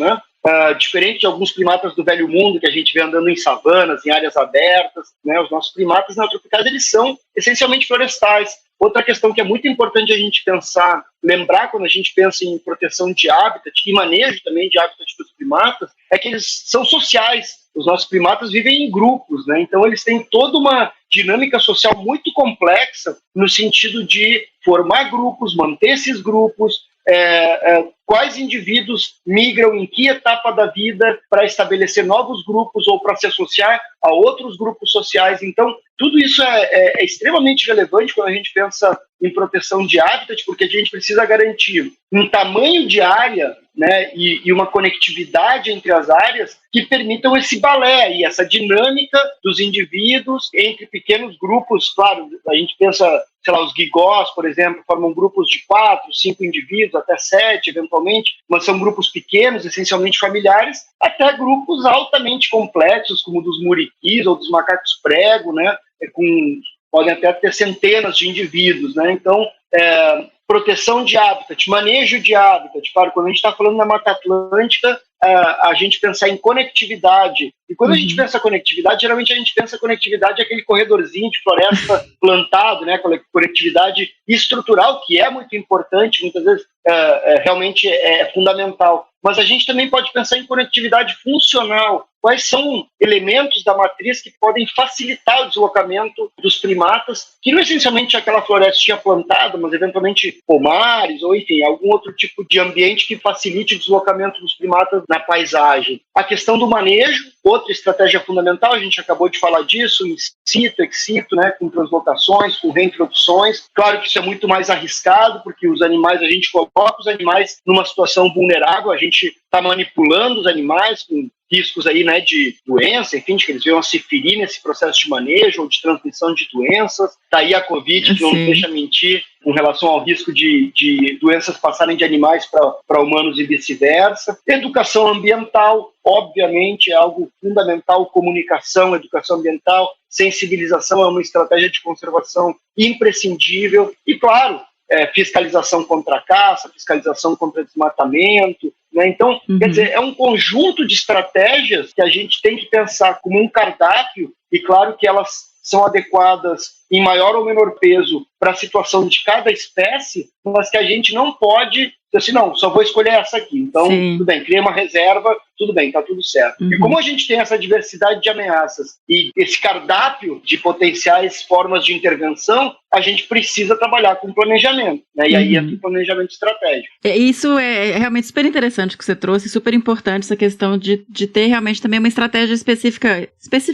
diferente de alguns primatas do Velho Mundo, que a gente vê andando em savanas, em áreas abertas, os nossos primatas neotropicais, eles são essencialmente florestais. Outra questão que é muito importante a gente pensar, lembrar quando a gente pensa em proteção de habitat e manejo também de habitat dos primatas, é que eles são sociais. Os nossos primatas vivem em grupos, então eles têm toda uma dinâmica social muito complexa no sentido de formar grupos, manter esses grupos, quais indivíduos migram em que etapa da vida para estabelecer novos grupos ou para se associar a outros grupos sociais. Então, tudo isso é extremamente relevante quando a gente pensa em proteção de habitat, porque a gente precisa garantir um tamanho de área e uma conectividade entre as áreas que permitam esse balé e essa dinâmica dos indivíduos entre pequenos grupos. Claro, a gente pensa, sei lá, os guigós, por exemplo, formam grupos de 4, 5 indivíduos, até 7, eventualmente, mas são grupos pequenos, essencialmente familiares, até grupos altamente complexos, como o dos muriquis ou dos macacos prego, podem até ter centenas de indivíduos, Então, proteção de habitat, manejo de habitat. Claro, quando a gente está falando na Mata Atlântica, a gente pensar em conectividade. E quando a gente pensa conectividade, geralmente a gente pensa conectividade aquele corredorzinho de floresta plantado, conectividade estrutural, que é muito importante, muitas vezes realmente é fundamental. Mas a gente também pode pensar em conectividade funcional. Quais são elementos da matriz que podem facilitar o deslocamento dos primatas, que não essencialmente aquela florestinha plantada, mas eventualmente pomares, ou enfim, algum outro tipo de ambiente que facilite o deslocamento dos primatas na paisagem. A questão do manejo, outra estratégia fundamental, a gente acabou de falar disso, in situ, ex situ, com translocações, com reintroduções. Claro que isso é muito mais arriscado, porque os animais, a gente coloca os animais numa situação vulnerável, a gente está manipulando os animais com riscos aí, de doença, enfim, de que eles venham a se ferir nesse processo de manejo ou de transmissão de doenças. Está aí a Covid, que não deixa mentir com relação ao risco de doenças passarem de animais para humanos e vice-versa. Educação ambiental, obviamente, é algo fundamental. Comunicação, educação ambiental, sensibilização é uma estratégia de conservação imprescindível. E, claro, fiscalização contra a caça, fiscalização contra desmatamento. Então, quer dizer, é um conjunto de estratégias que a gente tem que pensar como um cardápio, e claro que elas são adequadas em maior ou menor peso para a situação de cada espécie, mas que a gente não pode dizer assim, não, só vou escolher essa aqui. Então, tudo bem, cria uma reserva, tudo bem, tá tudo certo. E como a gente tem essa diversidade de ameaças e esse cardápio de potenciais formas de intervenção, a gente precisa trabalhar com planejamento, E aí é um planejamento estratégico. Isso é realmente super interessante que você trouxe, super importante essa questão de ter realmente também uma estratégia específica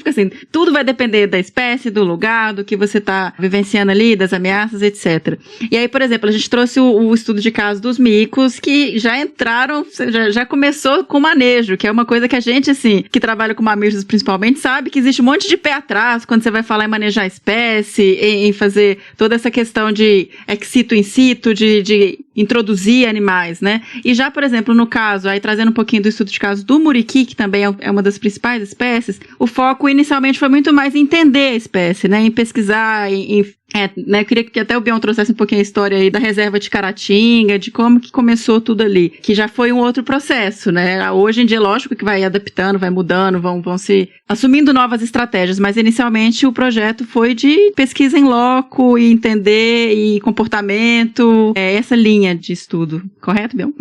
assim, tudo vai depender da espécie, do lugar, do que você está vivenciando ali, das ameaças, etc. E aí, por exemplo, a gente trouxe o estudo de caso dos micos, que já entraram, já começou com manejo, que é uma coisa que a gente, assim, que trabalha com mamíferos principalmente, sabe que existe um monte de pé atrás quando você vai falar em manejar a espécie, em fazer toda essa questão de ex situ, in situ, de introduzir animais, E já, por exemplo, no caso, aí trazendo um pouquinho do estudo de caso do muriqui, que também é uma das principais espécies, o foco inicialmente foi muito mais em entender a espécie, em pesquisar, em Eu queria que até o Bion trouxesse um pouquinho a história aí da reserva de Caratinga, de como que começou tudo ali, que já foi um outro processo, né? Hoje em dia, lógico que vai adaptando, vai mudando, vão se assumindo novas estratégias, mas inicialmente o projeto foi de pesquisa em loco e entender e comportamento, essa linha de estudo, correto, Bion?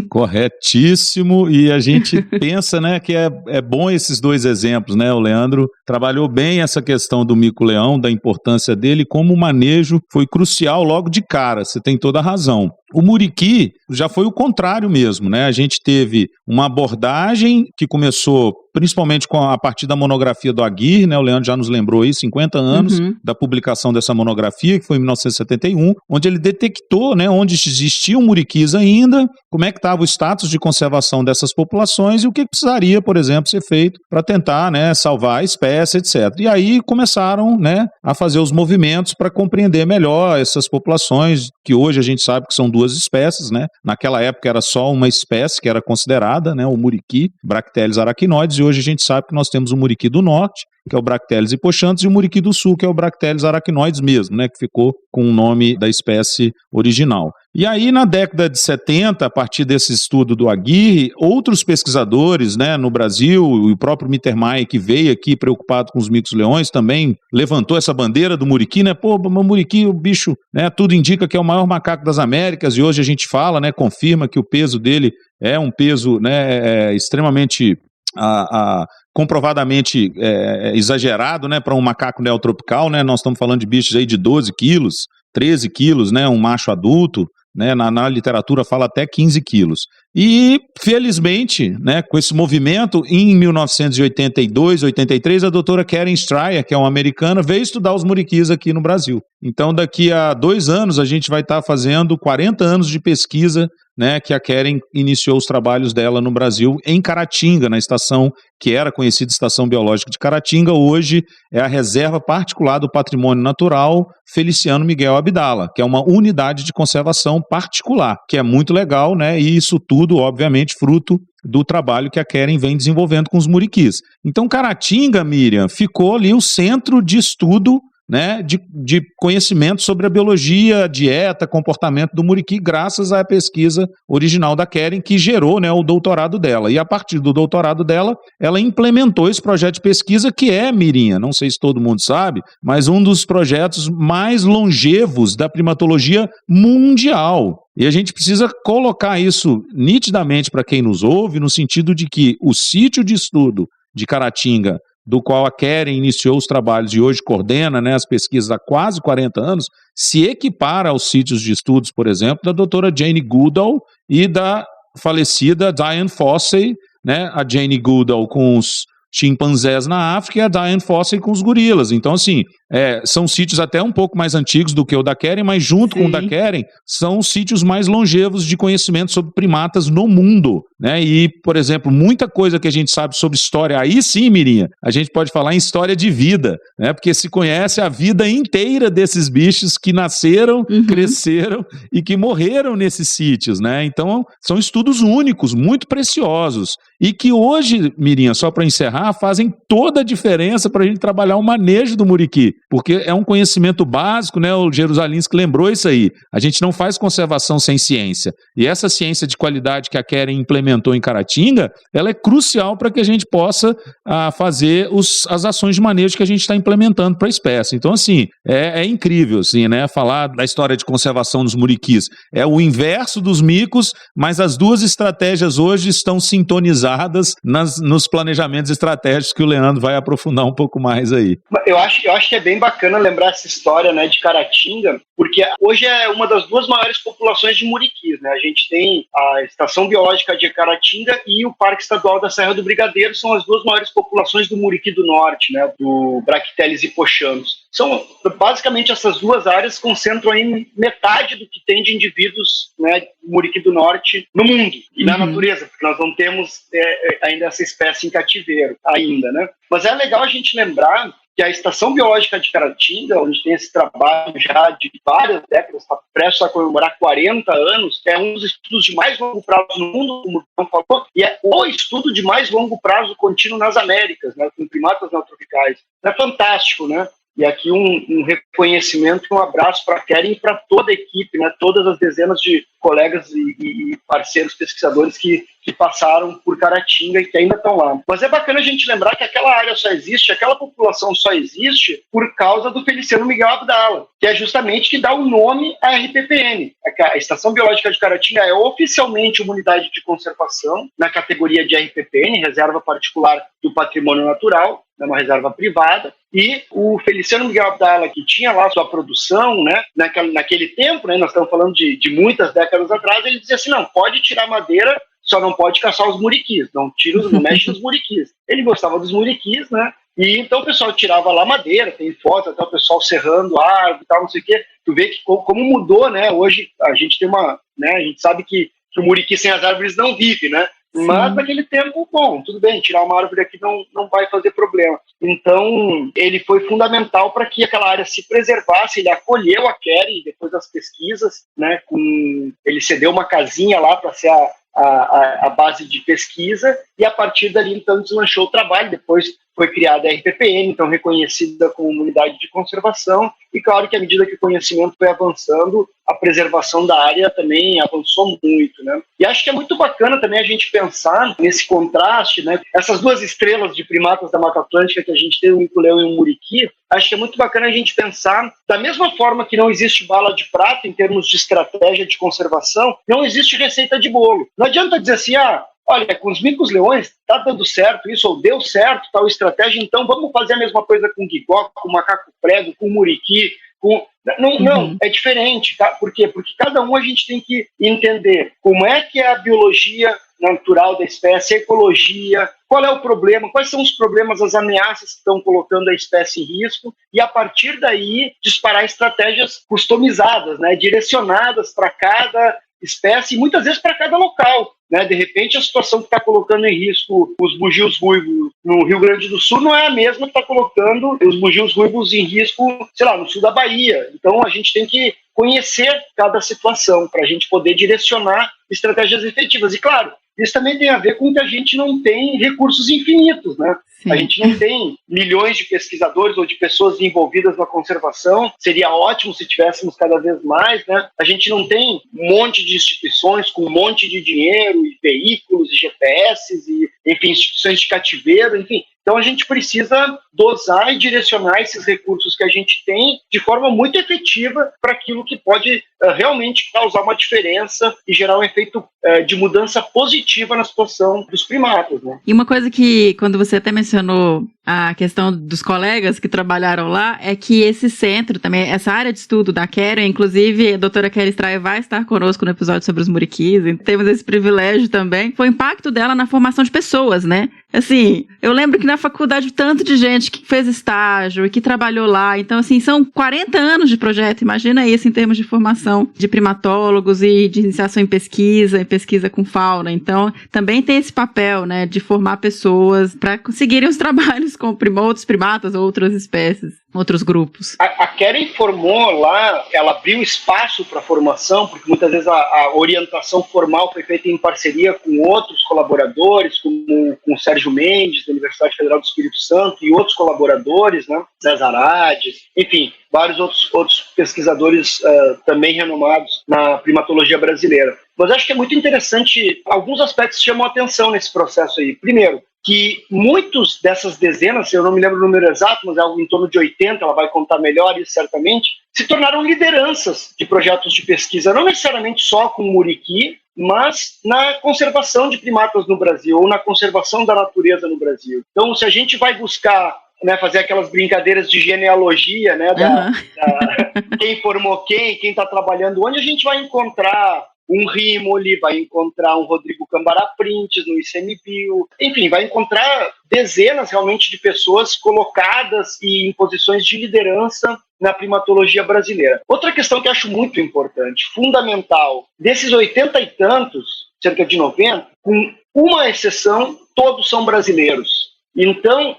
Corretíssimo, e a gente pensa, né, que é bom esses dois exemplos, né? O Leandro trabalhou bem essa questão do mico-leão, da importância dele, como o manejo foi crucial logo de cara, você tem toda a razão. O muriqui já foi o contrário mesmo, né? A gente teve uma abordagem que começou principalmente a partir da monografia do Aguirre, né? O Leandro já nos lembrou aí, 50 anos da publicação dessa monografia, que foi em 1971, onde ele detectou, né, onde existiam muriquis ainda, como é que estava o status de conservação dessas populações e o que precisaria, por exemplo, ser feito para tentar, né, salvar a espécie, etc. E aí começaram, né, a fazer os movimentos para compreender melhor essas populações, que hoje a gente sabe que são duas espécies, né? Naquela época era só uma espécie que era considerada, né, o muriqui, Bracteles arachnoides, e hoje a gente sabe que nós temos o muriqui do norte, que é o Bracteles hiposhantes, e o muriqui do sul, que é o Bracteles arachnoides mesmo, né, que ficou com o nome da espécie original. E aí, na década de 70, a partir desse estudo do Aguirre, outros pesquisadores, né, no Brasil, o próprio Mittermeier, que veio aqui preocupado com os micos-leões, também levantou essa bandeira do muriqui, né, o muriqui, o bicho, né, tudo indica que é o maior macaco das Américas, e hoje a gente fala, né, confirma que o peso dele é um peso, né, extremamente comprovadamente exagerado, né, para um macaco neotropical, né, nós estamos falando de bichos aí de 12 quilos, 13 quilos, né, um macho adulto, né, na literatura fala até 15 quilos. E, felizmente, né, com esse movimento, em 1982, 83, a doutora Karen Stryer, que é uma americana, veio estudar os muriquis aqui no Brasil. Então, daqui a 2 anos, a gente vai estar fazendo 40 anos de pesquisa, né, que a Karen iniciou os trabalhos dela no Brasil, em Caratinga, na estação que era conhecida Estação Biológica de Caratinga, hoje é a Reserva Particular do Patrimônio Natural Feliciano Miguel Abdala, que é uma unidade de conservação particular, que é muito legal, né, e isso tudo, obviamente, fruto do trabalho que a Karen vem desenvolvendo com os muriquis. Então, Caratinga, Miriam, ficou ali o centro de estudo, né, de conhecimento sobre a biologia, a dieta, comportamento do muriqui, graças à pesquisa original da Karen, que gerou, né, o doutorado dela. E a partir do doutorado dela, ela implementou esse projeto de pesquisa, que é, Mirinha, não sei se todo mundo sabe, mas um dos projetos mais longevos da primatologia mundial. E a gente precisa colocar isso nitidamente para quem nos ouve, no sentido de que o sítio de estudo de Caratinga, do qual a Karen iniciou os trabalhos e hoje coordena, né, as pesquisas há quase 40 anos, se equipara aos sítios de estudos, por exemplo, da doutora Jane Goodall e da falecida Diane Fossey, né, a Jane Goodall com os chimpanzés na África e a Diane Fossey com os gorilas. Então, assim, são sítios até um pouco mais antigos do que o da Karen, mas junto com o da Karen, são os sítios mais longevos de conhecimento sobre primatas no mundo, né? E, por exemplo, muita coisa que a gente sabe sobre história, aí sim, Mirinha, a gente pode falar em história de vida, né? Porque se conhece a vida inteira desses bichos que nasceram, cresceram e que morreram nesses sítios, né? Então, são estudos únicos, muito preciosos, e que hoje, Mirinha, só para encerrar, fazem toda a diferença para a gente trabalhar o manejo do muriqui, porque é um conhecimento básico, né? O Jerusalinski lembrou isso aí. A gente não faz conservação sem ciência. E essa ciência de qualidade que a Karen implementou em Caratinga, ela é crucial para que a gente possa fazer as ações de manejo que a gente está implementando para a espécie. Então, assim, é incrível, assim, né? Falar da história de conservação dos muriquis. É o inverso dos micos, mas as duas estratégias hoje estão sintonizadas nos planejamentos estratégicos que o Leandro vai aprofundar um pouco mais aí. Eu acho que é bem bacana lembrar essa história, né, de Caratinga, porque hoje é uma das duas maiores populações de muriquis, né? A gente tem a Estação Biológica de Caratinga e o Parque Estadual da Serra do Brigadeiro, são as duas maiores populações do muriqui do norte, né, do Bracteles hiposhanus. São basicamente essas duas áreas concentram aí metade do que tem de indivíduos, né, muriqui do norte no mundo e na natureza, porque nós não temos ainda essa espécie em cativeiro ainda, né? Mas é legal a gente lembrar que a Estação Biológica de Caratinga, onde tem esse trabalho já de várias décadas, está prestes a comemorar 40 anos, é um dos estudos de mais longo prazo no mundo, como o João falou, e é o estudo de mais longo prazo contínuo nas Américas, né, com primatas neotropicais. É fantástico, né? E aqui um reconhecimento e um abraço para a Keren e para toda a equipe, né? Todas as dezenas de colegas e parceiros pesquisadores que passaram por Caratinga e que ainda estão lá. Mas é bacana a gente lembrar que aquela área só existe, aquela população só existe por causa do Feliciano Miguel Abdala, que é justamente que dá o nome à RPPN. A Estação Biológica de Caratinga é oficialmente uma unidade de conservação na categoria de RPPN, Reserva Particular do Patrimônio Natural, é uma reserva privada, e o Feliciano Miguel Abdala, que tinha lá sua produção, né, naquele tempo, né, nós estamos falando de muitas décadas atrás, ele dizia assim, não, pode tirar madeira, só não pode caçar os muriquis, não mexe nos muriquis. Ele gostava dos muriquis, né, e então o pessoal tirava lá madeira, tem foto até o pessoal serrando árvore e tal, não sei o quê. Tu vê que como mudou, né, hoje a gente tem a gente sabe que o muriqui sem as árvores não vive, né, sim. Mas naquele tempo, bom, tudo bem, tirar uma árvore aqui não vai fazer problema. Então, ele foi fundamental para que aquela área se preservasse, ele acolheu a Keren depois das pesquisas, né, ele cedeu uma casinha lá para ser a base de pesquisa, e a partir dali, então, deslanchou o trabalho. Depois foi criada a RPPN, então reconhecida como unidade de conservação, e claro que à medida que o conhecimento foi avançando, a preservação da área também avançou muito, né? E acho que é muito bacana também a gente pensar nesse contraste, né? Essas duas estrelas de primatas da Mata Atlântica que a gente tem, um mico-leão e um muriqui, acho que é muito bacana a gente pensar, da mesma forma que não existe bala de prata em termos de estratégia de conservação, não existe receita de bolo. Não adianta dizer assim, olha, com os micos-leões está dando certo isso, ou deu certo tal estratégia, então vamos fazer a mesma coisa com o guigó, com o macaco prego, com o muriqui, Não, é diferente, tá? Por quê? Porque cada um a gente tem que entender como é que é a biologia natural da espécie, a ecologia, qual é o problema, quais são os problemas, as ameaças que estão colocando a espécie em risco, e a partir daí disparar estratégias customizadas, né, direcionadas para cada espécie e muitas vezes para cada local. Né? De repente, a situação que está colocando em risco os bugios ruivos no Rio Grande do Sul não é a mesma que está colocando os bugios ruivos em risco, sei lá, no sul da Bahia. Então, a gente tem que conhecer cada situação para a gente poder direcionar estratégias efetivas. E, claro, isso também tem a ver com que a gente não tem recursos infinitos, né? Sim. A gente não tem milhões de pesquisadores ou de pessoas envolvidas na conservação. Seria ótimo se tivéssemos cada vez mais, né? A gente não tem um monte de instituições com um monte de dinheiro e veículos e GPS e, enfim, instituições de cativeiro, enfim. Então a gente precisa dosar e direcionar esses recursos que a gente tem de forma muito efetiva para aquilo que pode realmente causar uma diferença e gerar um efeito de mudança positiva na situação dos primatas, né? E uma coisa que, quando você até mencionou a questão dos colegas que trabalharam lá, é que esse centro também, essa área de estudo da Keren, inclusive a doutora Keren Strayer vai estar conosco no episódio sobre os muriquis, então temos esse privilégio também, foi o impacto dela na formação de pessoas, né? Assim, eu lembro que na faculdade tanto de gente que fez estágio e que trabalhou lá, então assim, são 40 anos de projeto, imagina isso em termos de formação de primatólogos e de iniciação em pesquisa com fauna, então também tem esse papel, né, de formar pessoas para conseguirem os trabalhos com outros primatas, outras espécies, outros grupos. A Keren formou lá, ela abriu espaço para formação, porque muitas vezes a orientação formal foi feita em parceria com outros colaboradores, como com o Sérgio Mendes, da Universidade Federal do Espírito Santo, e outros colaboradores, né, César Hades, enfim, vários outros pesquisadores também renomados na primatologia brasileira. Mas acho que é muito interessante, alguns aspectos chamam a atenção nesse processo aí. Primeiro, que muitos dessas dezenas, eu não me lembro o número exato, mas é algo em torno de 80, ela vai contar melhor isso certamente, se tornaram lideranças de projetos de pesquisa, não necessariamente só com o muriqui, mas na conservação de primatas no Brasil, ou na conservação da natureza no Brasil. Então, se a gente vai buscar, né, fazer aquelas brincadeiras de genealogia, né, quem formou quem está trabalhando onde, a gente vai encontrar um Rimoli, vai encontrar um Rodrigo Cambará Printes no ICMBio, enfim, vai encontrar dezenas realmente de pessoas colocadas e em posições de liderança na primatologia brasileira. Outra questão que eu acho muito importante, fundamental, desses 80 e tantos, cerca de 90, com uma exceção, todos são brasileiros. Então,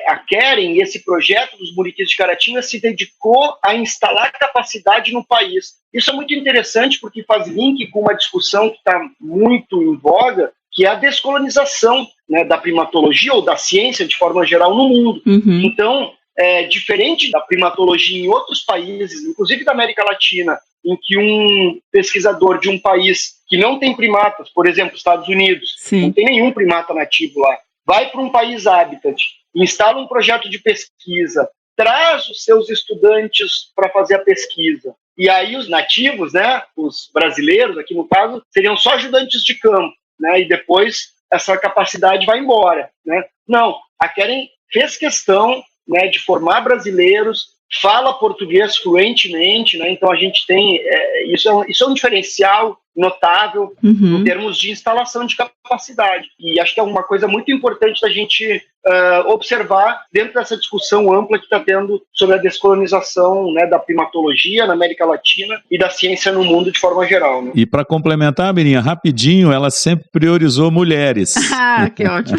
a Keren e esse projeto dos muriquis de Caratinga se dedicou a instalar capacidade no país. Isso é muito interessante porque faz link com uma discussão que está muito em voga, que é a descolonização, né, da primatologia ou da ciência de forma geral no mundo. Então, diferente da primatologia em outros países, inclusive da América Latina, em que um pesquisador de um país que não tem primatas, por exemplo, Estados Unidos, não tem nenhum primata nativo lá, vai para um país habitat, instala um projeto de pesquisa, traz os seus estudantes para fazer a pesquisa. E aí os nativos, né, os brasileiros, aqui no caso, seriam só ajudantes de campo, né, e depois essa capacidade vai embora, né? Não, a Keren fez questão, né, de formar brasileiros, fala português fluentemente, né? Então a gente tem, isso é um diferencial notável em termos de instalação de capacidade. E acho que é uma coisa muito importante da gente observar dentro dessa discussão ampla que está tendo sobre a descolonização, né, da primatologia na América Latina e da ciência no mundo de forma geral, né? E para complementar, Mirinha, rapidinho, ela sempre priorizou mulheres. Ah, que ótimo.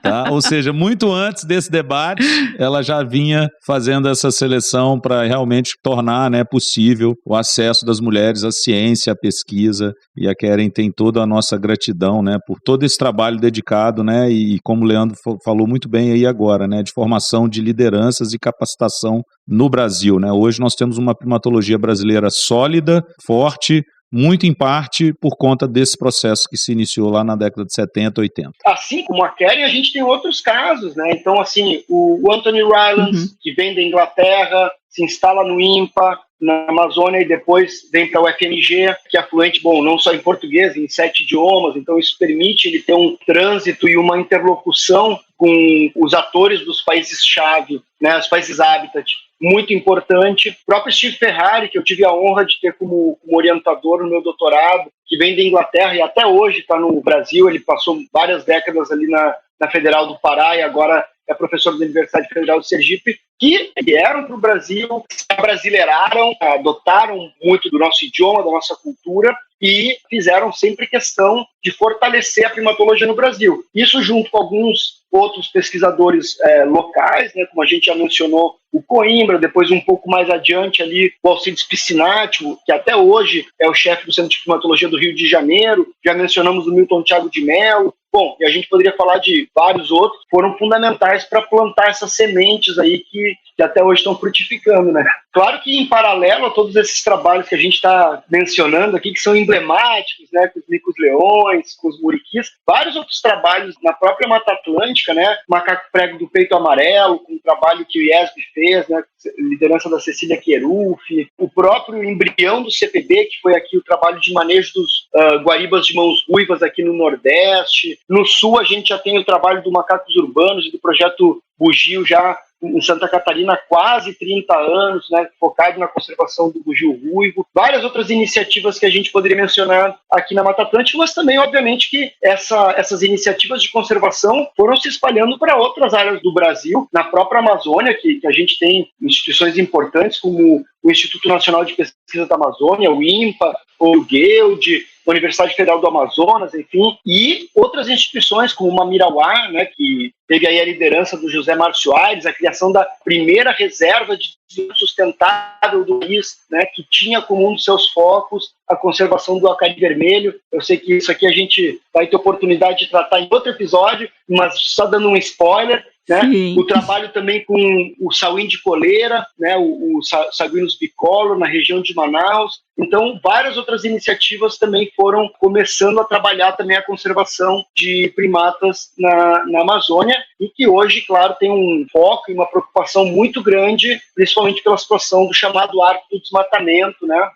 Tá? Ou seja, muito antes desse debate, ela já vinha fazendo essa seleção para realmente tornar, né, possível o acesso das mulheres à ciência, à pesquisa, e a Keren tem toda a nossa gratidão, né, por todo esse trabalho dedicado, né, e como o Leandro falou muito bem aí agora, né, de formação de lideranças e capacitação no Brasil, né. Hoje nós temos uma primatologia brasileira sólida, forte, muito em parte por conta desse processo que se iniciou lá na década de 70, 80. Assim como a Keren, a gente tem outros casos, né? Então, assim, o Anthony Rylance, que vem da Inglaterra, se instala no INPA, na Amazônia, e depois vem para o UFMG, que é fluente, bom, não só em português, em 7 idiomas, então isso permite ele ter um trânsito e uma interlocução com os atores dos países-chave, né, os países habitat, muito importante. O próprio Steve Ferrari, que eu tive a honra de ter como orientador no meu doutorado, que vem da Inglaterra e até hoje está no Brasil, ele passou várias décadas ali na Federal do Pará e agora é professor da Universidade Federal de Sergipe, que vieram para o Brasil, se abrasileiraram, adotaram muito do nosso idioma, da nossa cultura, e fizeram sempre questão de fortalecer a primatologia no Brasil. Isso junto com alguns outros pesquisadores locais, né, como a gente já mencionou, o Coimbra, depois um pouco mais adiante ali o Alcides Piscinati, que até hoje é o chefe do Centro de Primatologia do Rio de Janeiro, já mencionamos o Milton Thiago de Mello, bom, e a gente poderia falar de vários outros, foram fundamentais para plantar essas sementes aí que até hoje estão frutificando, né? Claro que em paralelo a todos esses trabalhos que a gente está mencionando aqui, que são emblemáticos, né, com os micos-leões, com os muriquis, vários outros trabalhos na própria Mata Atlântica, né, Macaco Prego do Peito Amarelo, com um trabalho que o IESB fez, né, liderança da Cecília Queruffi, o próprio embrião do CPB, que foi aqui o trabalho de manejo dos guaribas de mãos ruivas aqui no Nordeste. No Sul a gente já tem o trabalho do Macacos Urbanos e do projeto Bugio já em Santa Catarina há quase 30 anos, né, focado na conservação do bugio ruivo. Várias outras iniciativas que a gente poderia mencionar aqui na Mata Atlântica, mas também, obviamente, que essas iniciativas de conservação foram se espalhando para outras áreas do Brasil, na própria Amazônia, que a gente tem instituições importantes como o Instituto Nacional de Pesquisa da Amazônia, o INPA, o GEUD, a Universidade Federal do Amazonas, enfim, e outras instituições como o Mamirauá, né, que teve aí a liderança do José Márcio Aires, a criação da primeira reserva de desenvolvimento sustentável do país, né, que tinha como um dos seus focos a conservação do acari vermelho. Eu sei que isso aqui a gente vai ter oportunidade de tratar em outro episódio, mas só dando um spoiler, né? O trabalho também com o sauim de coleira, né? o Saguinus bicolor na região de Manaus. Então, várias outras iniciativas também foram começando a trabalhar também a conservação de primatas na Amazônia e que hoje, claro, tem um foco e uma preocupação muito grande, principalmente pela situação do chamado arco do desmatamento, né?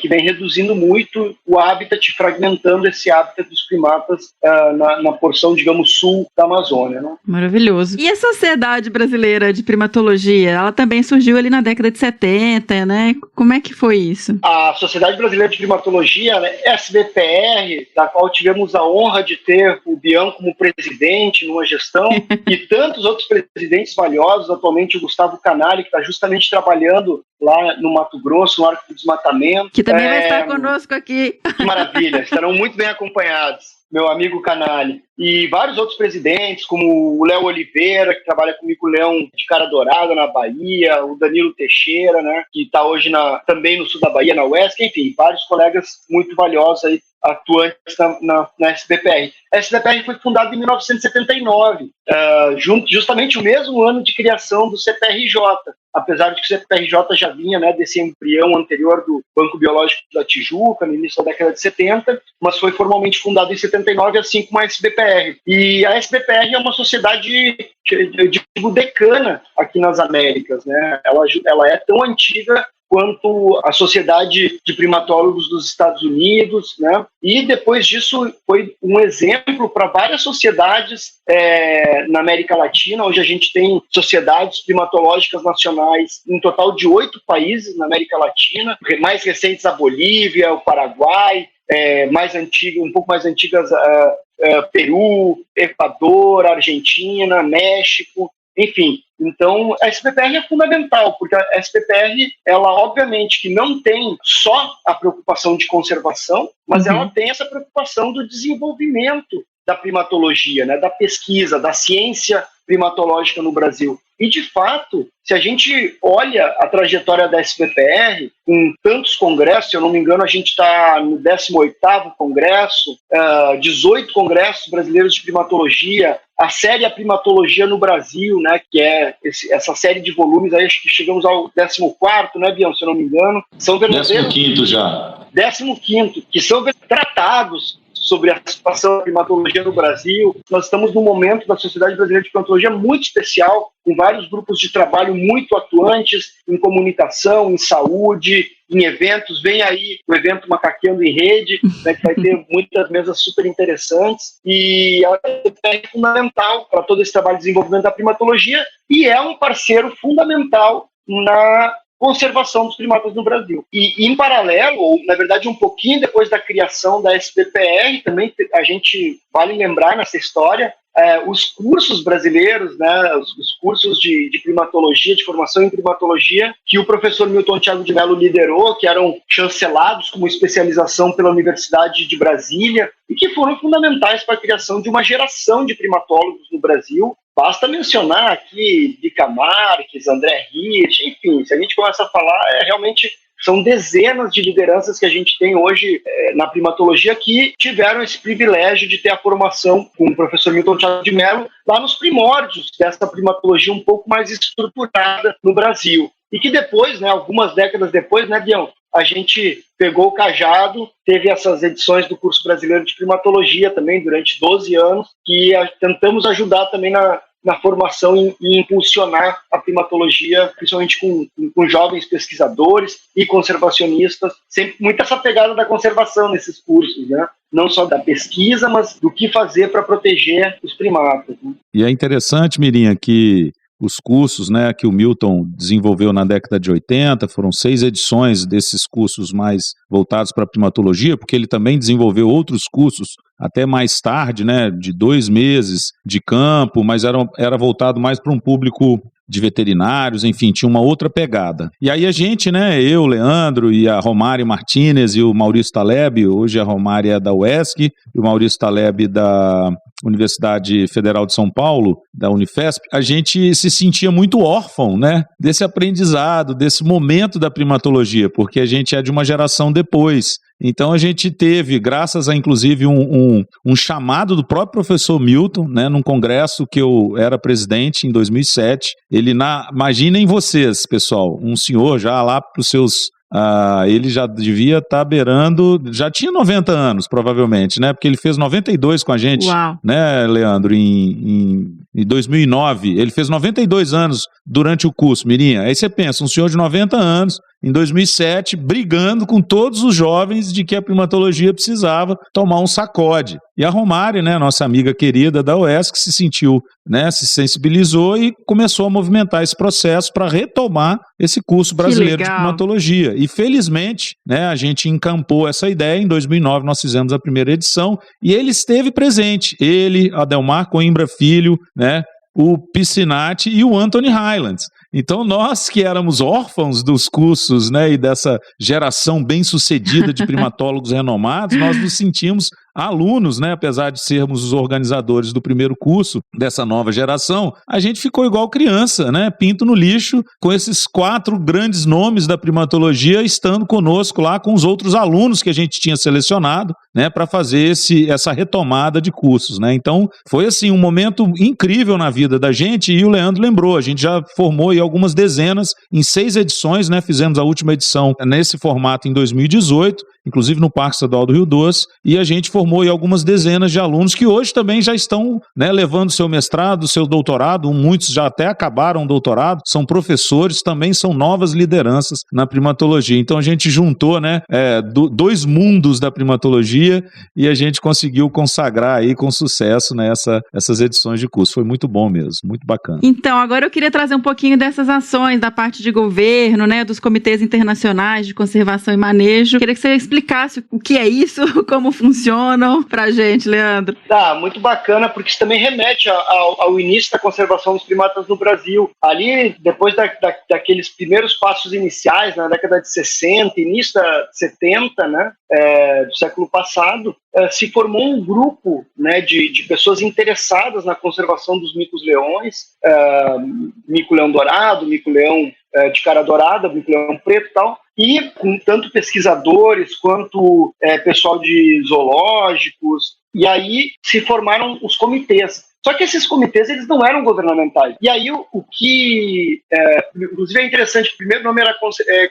Que vem reduzindo muito o habitat, fragmentando esse habitat dos primatas na porção, digamos, sul da Amazônia, né? Maravilhoso. E a Sociedade Brasileira de Primatologia, ela também surgiu ali na década de 70, né? Como é que foi isso? A Sociedade Brasileira de Primatologia, né, SBPR, da qual tivemos a honra de ter o Bião como presidente numa gestão, e tantos outros presidentes valiosos, atualmente o Gustavo Canali, que está justamente trabalhando lá no Mato Grosso, no Arco do Desmatamento. Que também vai estar conosco aqui. Que maravilha, estarão muito bem acompanhados, meu amigo Canali. E vários outros presidentes, como o Léo Oliveira, que trabalha com o mico-leão de cara dourada na Bahia, o Danilo Teixeira, né, que está hoje também no sul da Bahia, na UESC, enfim, vários colegas muito valiosos aí atuantes na SBPR. A SBPR foi fundada em 1979, justamente o mesmo ano de criação do CPRJ, apesar de que o CPRJ já vinha, né, desse embrião anterior do Banco Biológico da Tijuca, no início da década de 70, mas foi formalmente fundado em 79, assim como a SBPR. E a SBPR é uma sociedade, eu digo, decana aqui nas Américas, né? Ela é tão antiga quanto a Sociedade de Primatólogos dos Estados Unidos, né? E depois disso foi um exemplo para várias sociedades na América Latina. Hoje a gente tem sociedades primatológicas nacionais em um total de 8 países na América Latina, mais recentes a Bolívia, o Paraguai, um pouco mais antigas Peru, Equador, Argentina, México, enfim. Então, a SBPR é fundamental, porque a SBPR, ela obviamente que não tem só a preocupação de conservação, mas ela tem essa preocupação do desenvolvimento da primatologia, né, da pesquisa, da ciência primatológica no Brasil. E, de fato, se a gente olha a trajetória da SBPR, com tantos congressos, se eu não me engano, a gente está no 18º congresso, 18 congressos brasileiros de primatologia, a série A Primatologia no Brasil, né, que é essa série de volumes, aí acho que chegamos ao 14º, né, Bião, se eu não me engano. São verdadeiros 15º já. 15º, que são tratados sobre a situação da primatologia no Brasil. Nós estamos num momento da Sociedade Brasileira de Primatologia muito especial, com vários grupos de trabalho muito atuantes em comunicação, em saúde, em eventos. Vem aí o evento Macaqueando em Rede, né, que vai ter muitas mesas super interessantes, e ela é fundamental para todo esse trabalho de desenvolvimento da primatologia e é um parceiro fundamental na conservação dos primatas no Brasil. E em paralelo, ou na verdade um pouquinho depois da criação da SBPR, também a gente vale lembrar nessa história, os cursos brasileiros, né, os cursos de primatologia, de formação em primatologia, que o professor Milton Thiago de Mello liderou, que eram chancelados como especialização pela Universidade de Brasília, e que foram fundamentais para a criação de uma geração de primatólogos no Brasil. Basta mencionar aqui Bica Marques, André Hirsch, enfim, se a gente começa a falar, realmente são dezenas de lideranças que a gente tem hoje na primatologia que tiveram esse privilégio de ter a formação com o professor Milton Thiago de Mello lá nos primórdios dessa primatologia um pouco mais estruturada no Brasil. E que depois, né, algumas décadas depois, né, Bião, a gente pegou o cajado, teve essas edições do curso brasileiro de primatologia também durante 12 anos, que tentamos ajudar também na formação e impulsionar a primatologia, principalmente com jovens pesquisadores e conservacionistas, sempre muito essa pegada da conservação nesses cursos, né? Não só da pesquisa, mas do que fazer para proteger os primatas, né? E é interessante, Mirinha, que os cursos, né, que o Milton desenvolveu na década de 80, foram 6 edições desses cursos mais voltados para a primatologia, porque ele também desenvolveu outros cursos até mais tarde, né, de 2 meses de campo, mas era voltado mais para um público de veterinários, enfim, tinha uma outra pegada. E aí a gente, né, eu, Leandro, e a Romário Martínez e o Maurício Taleb, hoje a Romário é da UESC, e o Maurício Taleb da Universidade Federal de São Paulo, da Unifesp, a gente se sentia muito órfão, né, desse aprendizado, desse momento da primatologia, porque a gente é de uma geração depois. Então a gente teve, graças a inclusive um chamado do próprio professor Milton, né, num congresso que eu era presidente em 2007, imaginem vocês, pessoal, um senhor já lá para os seus... ele já devia estar beirando, já tinha 90 anos, provavelmente, né? Porque ele fez 92 com a gente, né, Leandro, em 2009. Ele fez 92 anos durante o curso, Mirinha. Aí você pensa, um senhor de 90 anos, em 2007, brigando com todos os jovens de que a primatologia precisava tomar um sacode. E a Romário, né, nossa amiga querida da UESC, se sentiu, né, se sensibilizou e começou a movimentar esse processo para retomar esse curso brasileiro de primatologia. E felizmente, né, a gente encampou essa ideia. Em 2009 nós fizemos a primeira edição e ele esteve presente. Ele, Adelmar Coimbra Filho, né, o Piscinati e o Anthony Highlands. Então nós que éramos órfãos dos cursos, né, e dessa geração bem-sucedida de primatólogos renomados, nós nos sentimos alunos, né, apesar de sermos os organizadores do primeiro curso dessa nova geração, a gente ficou igual criança, né, pinto no lixo, com esses 4 grandes nomes da primatologia estando conosco lá com os outros alunos que a gente tinha selecionado, né, para fazer essa retomada de cursos, né. Então, foi assim um momento incrível na vida da gente, e o Leandro lembrou, a gente já formou aí algumas dezenas em 6 edições, né, fizemos a última edição nesse formato em 2018, inclusive no Parque Estadual do Rio Doce, e a gente formou aí algumas dezenas de alunos que hoje também já estão, né, levando seu mestrado, seu doutorado, muitos já até acabaram o doutorado, são professores, também são novas lideranças na primatologia. Então a gente juntou, né, 2 mundos da primatologia e a gente conseguiu consagrar aí com sucesso, né, essas edições de curso. Foi muito bom mesmo, muito bacana. Então, agora eu queria trazer um pouquinho dessas ações da parte de governo, né, dos comitês internacionais de conservação e manejo. Queria que você explicasse o que é isso, como funcionam pra gente, Leandro. Tá, muito bacana, porque isso também remete ao início da conservação dos primatas no Brasil. Ali, depois daqueles primeiros passos iniciais, na década de 60, início da 70, né, do século passado, se formou um grupo, né, de pessoas interessadas na conservação dos micos-leões, mico-leão dourado, mico-leão de cara dourada, mico-leão preto e tal, e com tanto pesquisadores quanto pessoal de zoológicos, e aí se formaram os comitês. Só que esses comitês, eles não eram governamentais. E aí o que, inclusive é interessante, o primeiro nome era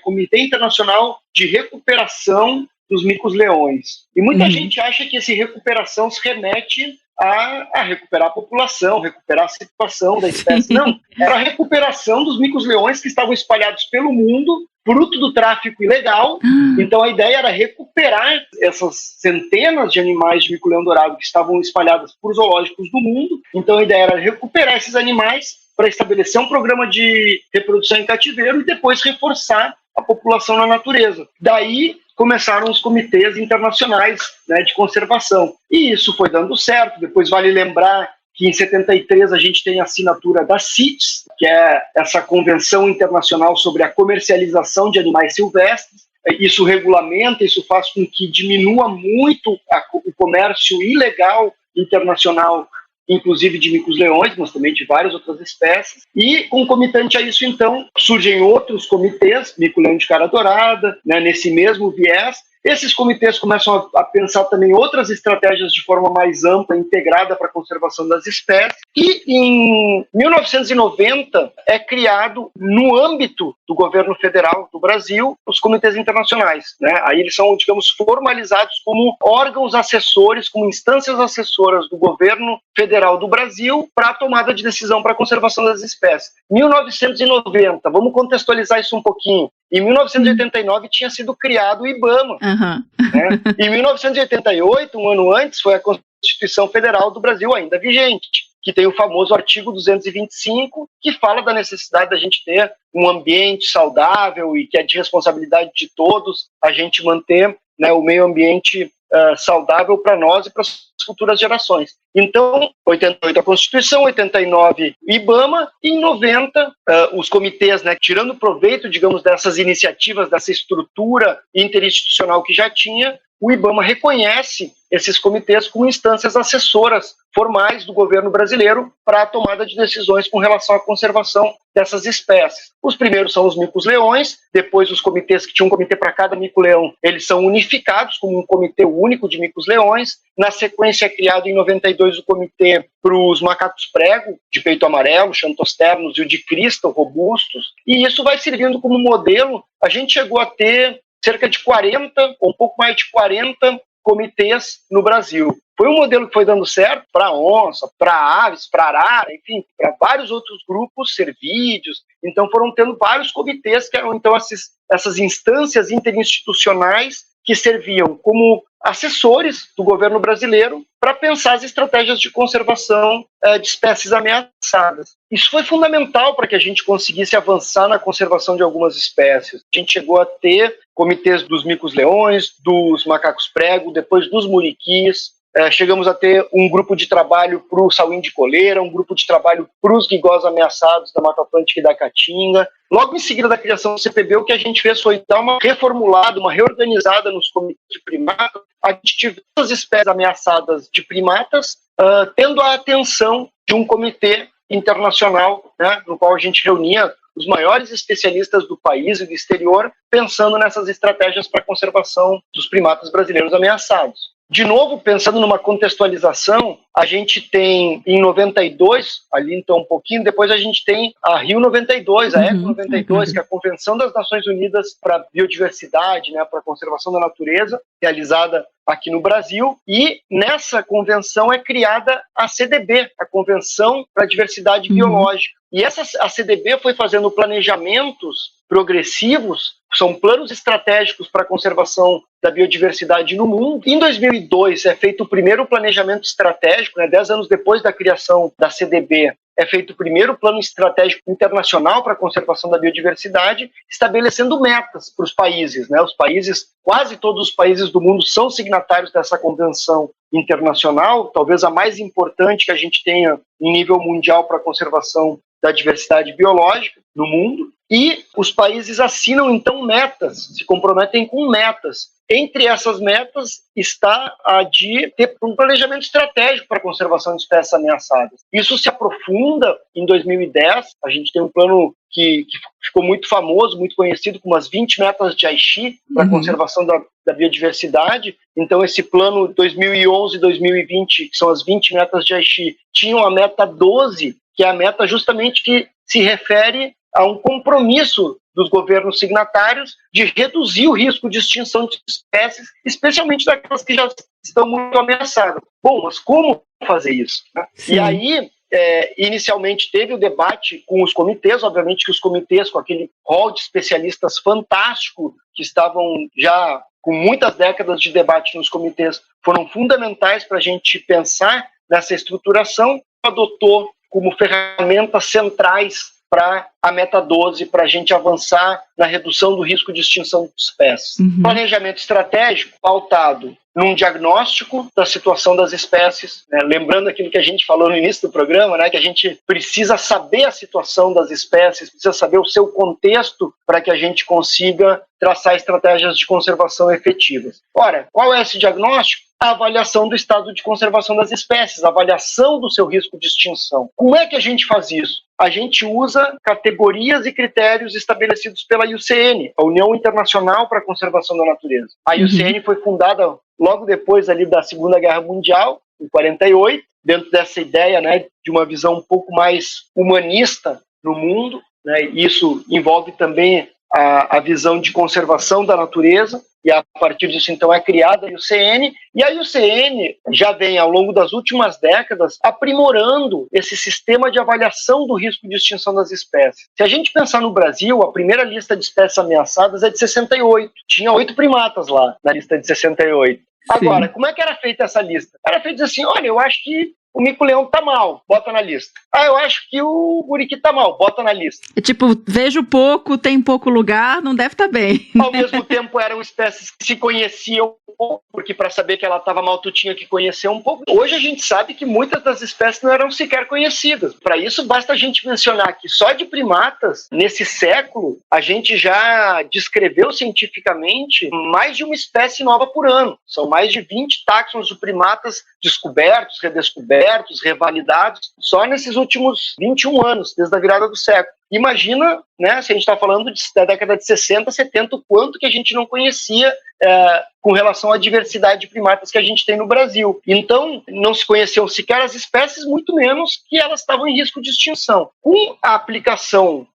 Comitê Internacional de Recuperação dos Micos-Leões. E muita gente acha que esse recuperação se remete a recuperar a população, recuperar a situação da espécie. Não, era a recuperação dos micos-leões que estavam espalhados pelo mundo, fruto do tráfico ilegal. Então a ideia era recuperar essas centenas de animais de mico-leão dourado que estavam espalhadas por zoológicos do mundo. Então a ideia era recuperar esses animais para estabelecer um programa de reprodução em cativeiro e depois reforçar a população na natureza. Daí começaram os comitês internacionais, né, de conservação. E isso foi dando certo. Depois vale lembrar que em 73 a gente tem a assinatura da CITES, que é essa Convenção Internacional sobre a Comercialização de Animais Silvestres. Isso regulamenta, isso faz com que diminua muito o comércio ilegal internacional, inclusive de micos-leões, mas também de várias outras espécies. E, concomitante a isso, então, surgem outros comitês, mico-leão de cara dourada, né, nesse mesmo viés. Esses comitês começam a pensar também outras estratégias de forma mais ampla, integrada para a conservação das espécies. E em 1990 é criado, no âmbito do governo federal do Brasil, os comitês internacionais, né? Aí eles são, digamos, formalizados como órgãos assessores, como instâncias assessoras do governo federal do Brasil para a tomada de decisão para a conservação das espécies. 1990, vamos contextualizar isso um pouquinho. Em 1989 tinha sido criado o IBAMA. Né? Em 1988, um ano antes, foi a Constituição Federal do Brasil ainda vigente, que tem o famoso artigo 225, que fala da necessidade da gente ter um ambiente saudável e que é de responsabilidade de todos a gente manter, né, o meio ambiente saudável para nós e para as futuras gerações. Então, 88 a Constituição, 89 o IBAMA, e em 90 os comitês, né, tirando proveito, digamos, dessas iniciativas, dessa estrutura interinstitucional que já tinha, o IBAMA reconhece esses comitês como instâncias assessoras formais do governo brasileiro para a tomada de decisões com relação à conservação dessas espécies. Os primeiros são os micos-leões, depois os comitês que tinham um comitê para cada mico-leão, eles são unificados como um comitê único de micos-leões. Na sequência é criado em 92 o comitê para os macacos prego, de peito amarelo, xantosternos, e o de crista, robustos, e isso vai servindo como modelo. A gente chegou a ter cerca de 40, ou um pouco mais de 40 comitês no Brasil. Foi um modelo que foi dando certo para onça, para aves, para arara, enfim, para vários outros grupos, cervídeos. Então foram tendo vários comitês que eram então essas instâncias interinstitucionais que serviam como assessores do governo brasileiro para pensar as estratégias de conservação de espécies ameaçadas. Isso foi fundamental para que a gente conseguisse avançar na conservação de algumas espécies. A gente chegou a ter comitês dos micos-leões, dos macacos prego, depois dos muriquis. Chegamos a ter um grupo de trabalho para o sauim de coleira, um grupo de trabalho para os guigós ameaçados da Mata Atlântica e da Caatinga. Logo em seguida da criação do CPB, o que a gente fez foi dar uma reformulada, uma reorganizada nos comitês de primata, a gente tiver as espécies ameaçadas de primatas tendo a atenção de um comitê internacional, né, no qual a gente reunia os maiores especialistas do país e do exterior, pensando nessas estratégias para a conservação dos primatas brasileiros ameaçados. De novo, pensando numa contextualização, a gente tem em 92, ali então um pouquinho, depois a gente tem a Rio 92, a ECO 92, que é a Convenção das Nações Unidas para a Biodiversidade, né, para a Conservação da Natureza, realizada aqui no Brasil, e nessa convenção é criada a CDB, a Convenção para a Diversidade Biológica. E a CDB foi fazendo planejamentos progressivos, são planos estratégicos para a conservação da biodiversidade no mundo. Em 2002 é feito o primeiro planejamento estratégico, né, 10 anos depois da criação da CDB, é feito o primeiro plano estratégico internacional para a conservação da biodiversidade, estabelecendo metas para os países, né? Os países, quase todos os países do mundo são signatários dessa convenção internacional, talvez a mais importante que a gente tenha em nível mundial para a conservação da diversidade biológica no mundo, e os países assinam então metas, se comprometem com metas. Entre essas metas está a de ter um planejamento estratégico para a conservação de espécies ameaçadas. Isso se aprofunda em 2010, a gente tem um plano que ficou muito famoso, muito conhecido, com umas 20 metas de Aichi para a conservação da biodiversidade. Então esse plano 2011 e 2020, que são as 20 metas de Aichi, tinham a meta 12, que é a meta justamente que se refere a um compromisso dos governos signatários de reduzir o risco de extinção de espécies, especialmente daquelas que já estão muito ameaçadas. Bom, mas como fazer isso, né? E aí, inicialmente teve o debate com os comitês, obviamente que os comitês, com aquele rol de especialistas fantástico, que estavam já com muitas décadas de debate nos comitês, foram fundamentais para a gente pensar nessa estruturação, adotou como ferramentas centrais para a meta 12, para a gente avançar na redução do risco de extinção de espécies. Planejamento estratégico pautado num diagnóstico da situação das espécies, né? Lembrando aquilo que a gente falou no início do programa, né? Que a gente precisa saber a situação das espécies, precisa saber o seu contexto para que a gente consiga traçar estratégias de conservação efetivas. Ora, qual é esse diagnóstico? A avaliação do estado de conservação das espécies, a avaliação do seu risco de extinção. Como é que a gente faz isso? A gente usa categorias e critérios estabelecidos pela IUCN, a União Internacional para a Conservação da Natureza. A IUCN foi fundada logo depois ali da Segunda Guerra Mundial, em 48, dentro dessa ideia, né, de uma visão um pouco mais humanista no mundo, né? Isso envolve também a visão de conservação da natureza, e a partir disso então é criada a IUCN, e a IUCN já vem ao longo das últimas décadas aprimorando esse sistema de avaliação do risco de extinção das espécies. Se a gente pensar no Brasil, a primeira lista de espécies ameaçadas é de 68, tinha 8 primatas lá na lista de 68. Agora, como é que era feita essa lista? Era feito assim, olha, eu acho que o mico-leão tá mal, bota na lista. Ah, eu acho que o muriqui tá mal, bota na lista. É tipo, vejo pouco, tem pouco lugar, não deve estar bem. Ao mesmo tempo eram espécies que se conheciam um pouco, porque para saber que ela estava mal tu tinha que conhecer um pouco. Hoje a gente sabe que muitas das espécies não eram sequer conhecidas. Para isso basta a gente mencionar que só de primatas, nesse século, a gente já descreveu cientificamente mais de uma espécie nova por ano. São mais de 20 táxons de primatas descobertos, redescobertos, revalidados, só nesses últimos 21 anos, desde a virada do século. Imagina, né, se a gente está falando da década de 60, 70, o quanto que a gente não conhecia com relação à diversidade de primatas que a gente tem no Brasil. Então, não se conheciam sequer as espécies, muito menos que elas estavam em risco de extinção. Com a aplicação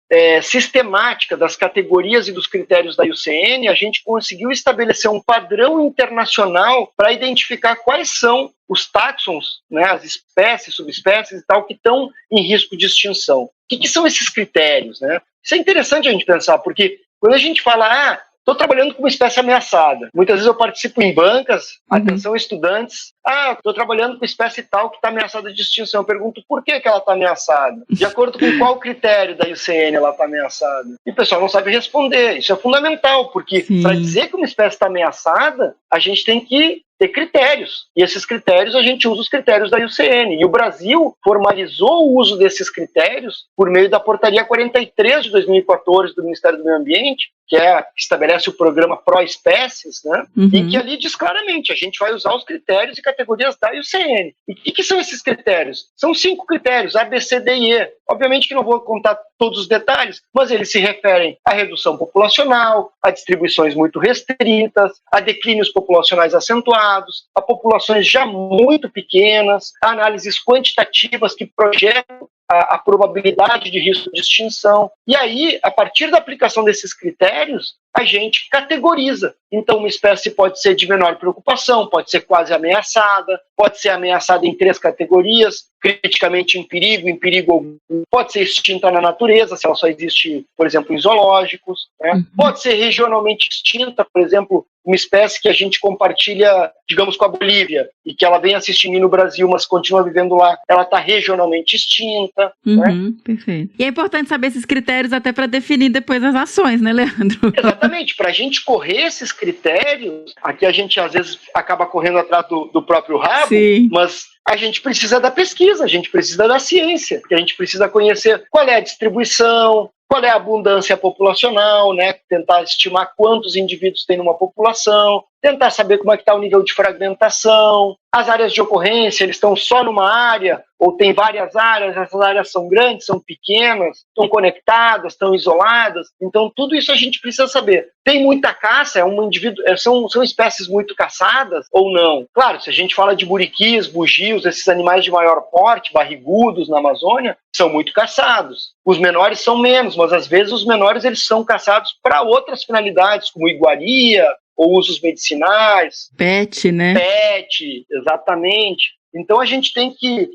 sistemática das categorias e dos critérios da IUCN, a gente conseguiu estabelecer um padrão internacional para identificar quais são os táxons, né, as espécies, subespécies e tal, que estão em risco de extinção. O que são esses critérios, né? Isso é interessante a gente pensar, porque quando a gente fala, estou trabalhando com uma espécie ameaçada. Muitas vezes eu participo em bancas, atenção estudantes, estou trabalhando com espécie tal que está ameaçada de extinção. Eu pergunto por que ela está ameaçada? De acordo com qual critério da IUCN ela está ameaçada? E o pessoal não sabe responder. Isso é fundamental, porque para dizer que uma espécie está ameaçada, a gente tem que ter critérios. E esses critérios, a gente usa os critérios da IUCN. E o Brasil formalizou o uso desses critérios por meio da Portaria 43 de 2014 do Ministério do Meio Ambiente, que estabelece o programa Pró-Espécies, né? E que ali diz claramente, a gente vai usar os critérios e categorias da IUCN. E o que são esses critérios? São 5 critérios, A, B, C, D e E. Obviamente que não vou contar todos os detalhes, mas eles se referem à redução populacional, a distribuições muito restritas, a declínios populacionais acentuados, a populações já muito pequenas, a análises quantitativas que projetam a probabilidade de risco de extinção. E aí, a partir da aplicação desses critérios, a gente categoriza. Então, uma espécie pode ser de menor preocupação, pode ser quase ameaçada, pode ser ameaçada em 3 categorias, criticamente em perigo, pode ser extinta na natureza, se ela só existe, por exemplo, em zoológicos, né? Pode ser regionalmente extinta, por exemplo, uma espécie que a gente compartilha, digamos, com a Bolívia, e que ela vem assistindo no Brasil, mas continua vivendo lá, ela está regionalmente extinta. Né? Perfeito. E é importante saber esses critérios até para definir depois as ações, né, Leandro? Exatamente. Para a gente correr esses critérios, aqui a gente às vezes acaba correndo atrás do próprio rabo, Sim. Mas a gente precisa da pesquisa, a gente precisa da ciência, porque a gente precisa conhecer qual é a distribuição, qual é a abundância populacional, né? Tentar estimar quantos indivíduos tem numa população, tentar saber como é que está o nível de fragmentação, as áreas de ocorrência, eles estão só numa área ou tem várias áreas, essas áreas são grandes, são pequenas, estão conectadas, estão isoladas, então tudo isso a gente precisa saber. Tem muita caça, são espécies muito caçadas ou não? Claro, se a gente fala de buriquis, bugios, esses animais de maior porte, barrigudos na Amazônia, são muito caçados. Os menores são menos, mas às vezes os menores eles são caçados para outras finalidades, como iguaria, ou usos medicinais. PET, né? PET, exatamente. Então a gente tem que...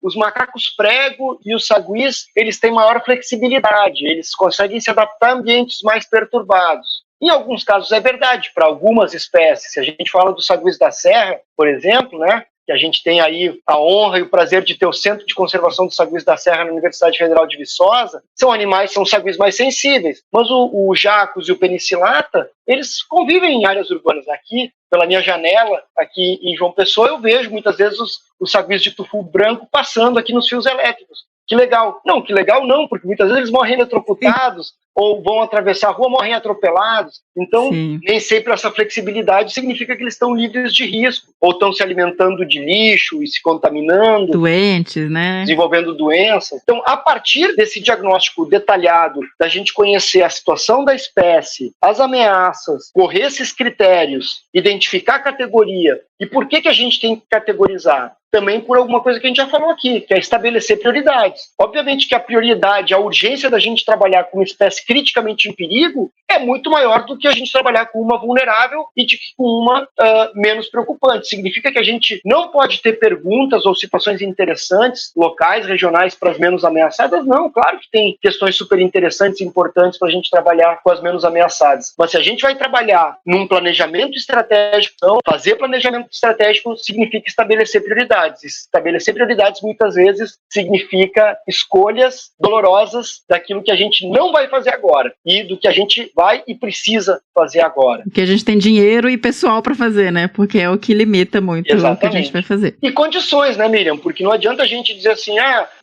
os macacos prego e os saguis, eles têm maior flexibilidade, eles conseguem se adaptar a ambientes mais perturbados. Em alguns casos é verdade, para algumas espécies. Se a gente fala dos saguis da serra, por exemplo, né? Que a gente tem aí a honra e o prazer de ter o Centro de Conservação dos Saguis da Serra na Universidade Federal de Viçosa, são saguis mais sensíveis. Mas o jacus e o penicillata, eles convivem em áreas urbanas. Aqui, pela minha janela, aqui em João Pessoa, eu vejo muitas vezes os saguis de tufu branco passando aqui nos fios elétricos. Que legal. Não, que legal não, porque muitas vezes eles morrem eletrocutados ou vão atravessar a rua, morrem atropelados. Então, nem sempre essa flexibilidade significa que eles estão livres de risco, ou estão se alimentando de lixo e se contaminando. Doentes, né? Desenvolvendo doenças. Então, a partir desse diagnóstico detalhado, da gente conhecer a situação da espécie, as ameaças, correr esses critérios, identificar a categoria, e por que a gente tem que categorizar? Também por alguma coisa que a gente já falou aqui, que é estabelecer prioridades. Obviamente que a prioridade, a urgência da gente trabalhar com uma espécie criticamente em perigo é muito maior do que a gente trabalhar com uma vulnerável e com uma menos preocupante. Significa que a gente não pode ter perguntas ou situações interessantes, locais, regionais, para as menos ameaçadas? Não, claro que tem questões super interessantes e importantes para a gente trabalhar com as menos ameaçadas. Mas se a gente vai trabalhar num planejamento estratégico, então, fazer planejamento estratégico significa estabelecer prioridades. Estabelecer prioridades muitas vezes significa escolhas dolorosas daquilo que a gente não vai fazer agora e do que a gente vai e precisa fazer agora. Porque a gente tem dinheiro e pessoal para fazer, né? Porque é o que limita muito o que a gente vai fazer. E condições, né, Miriam? Porque não adianta a gente dizer assim,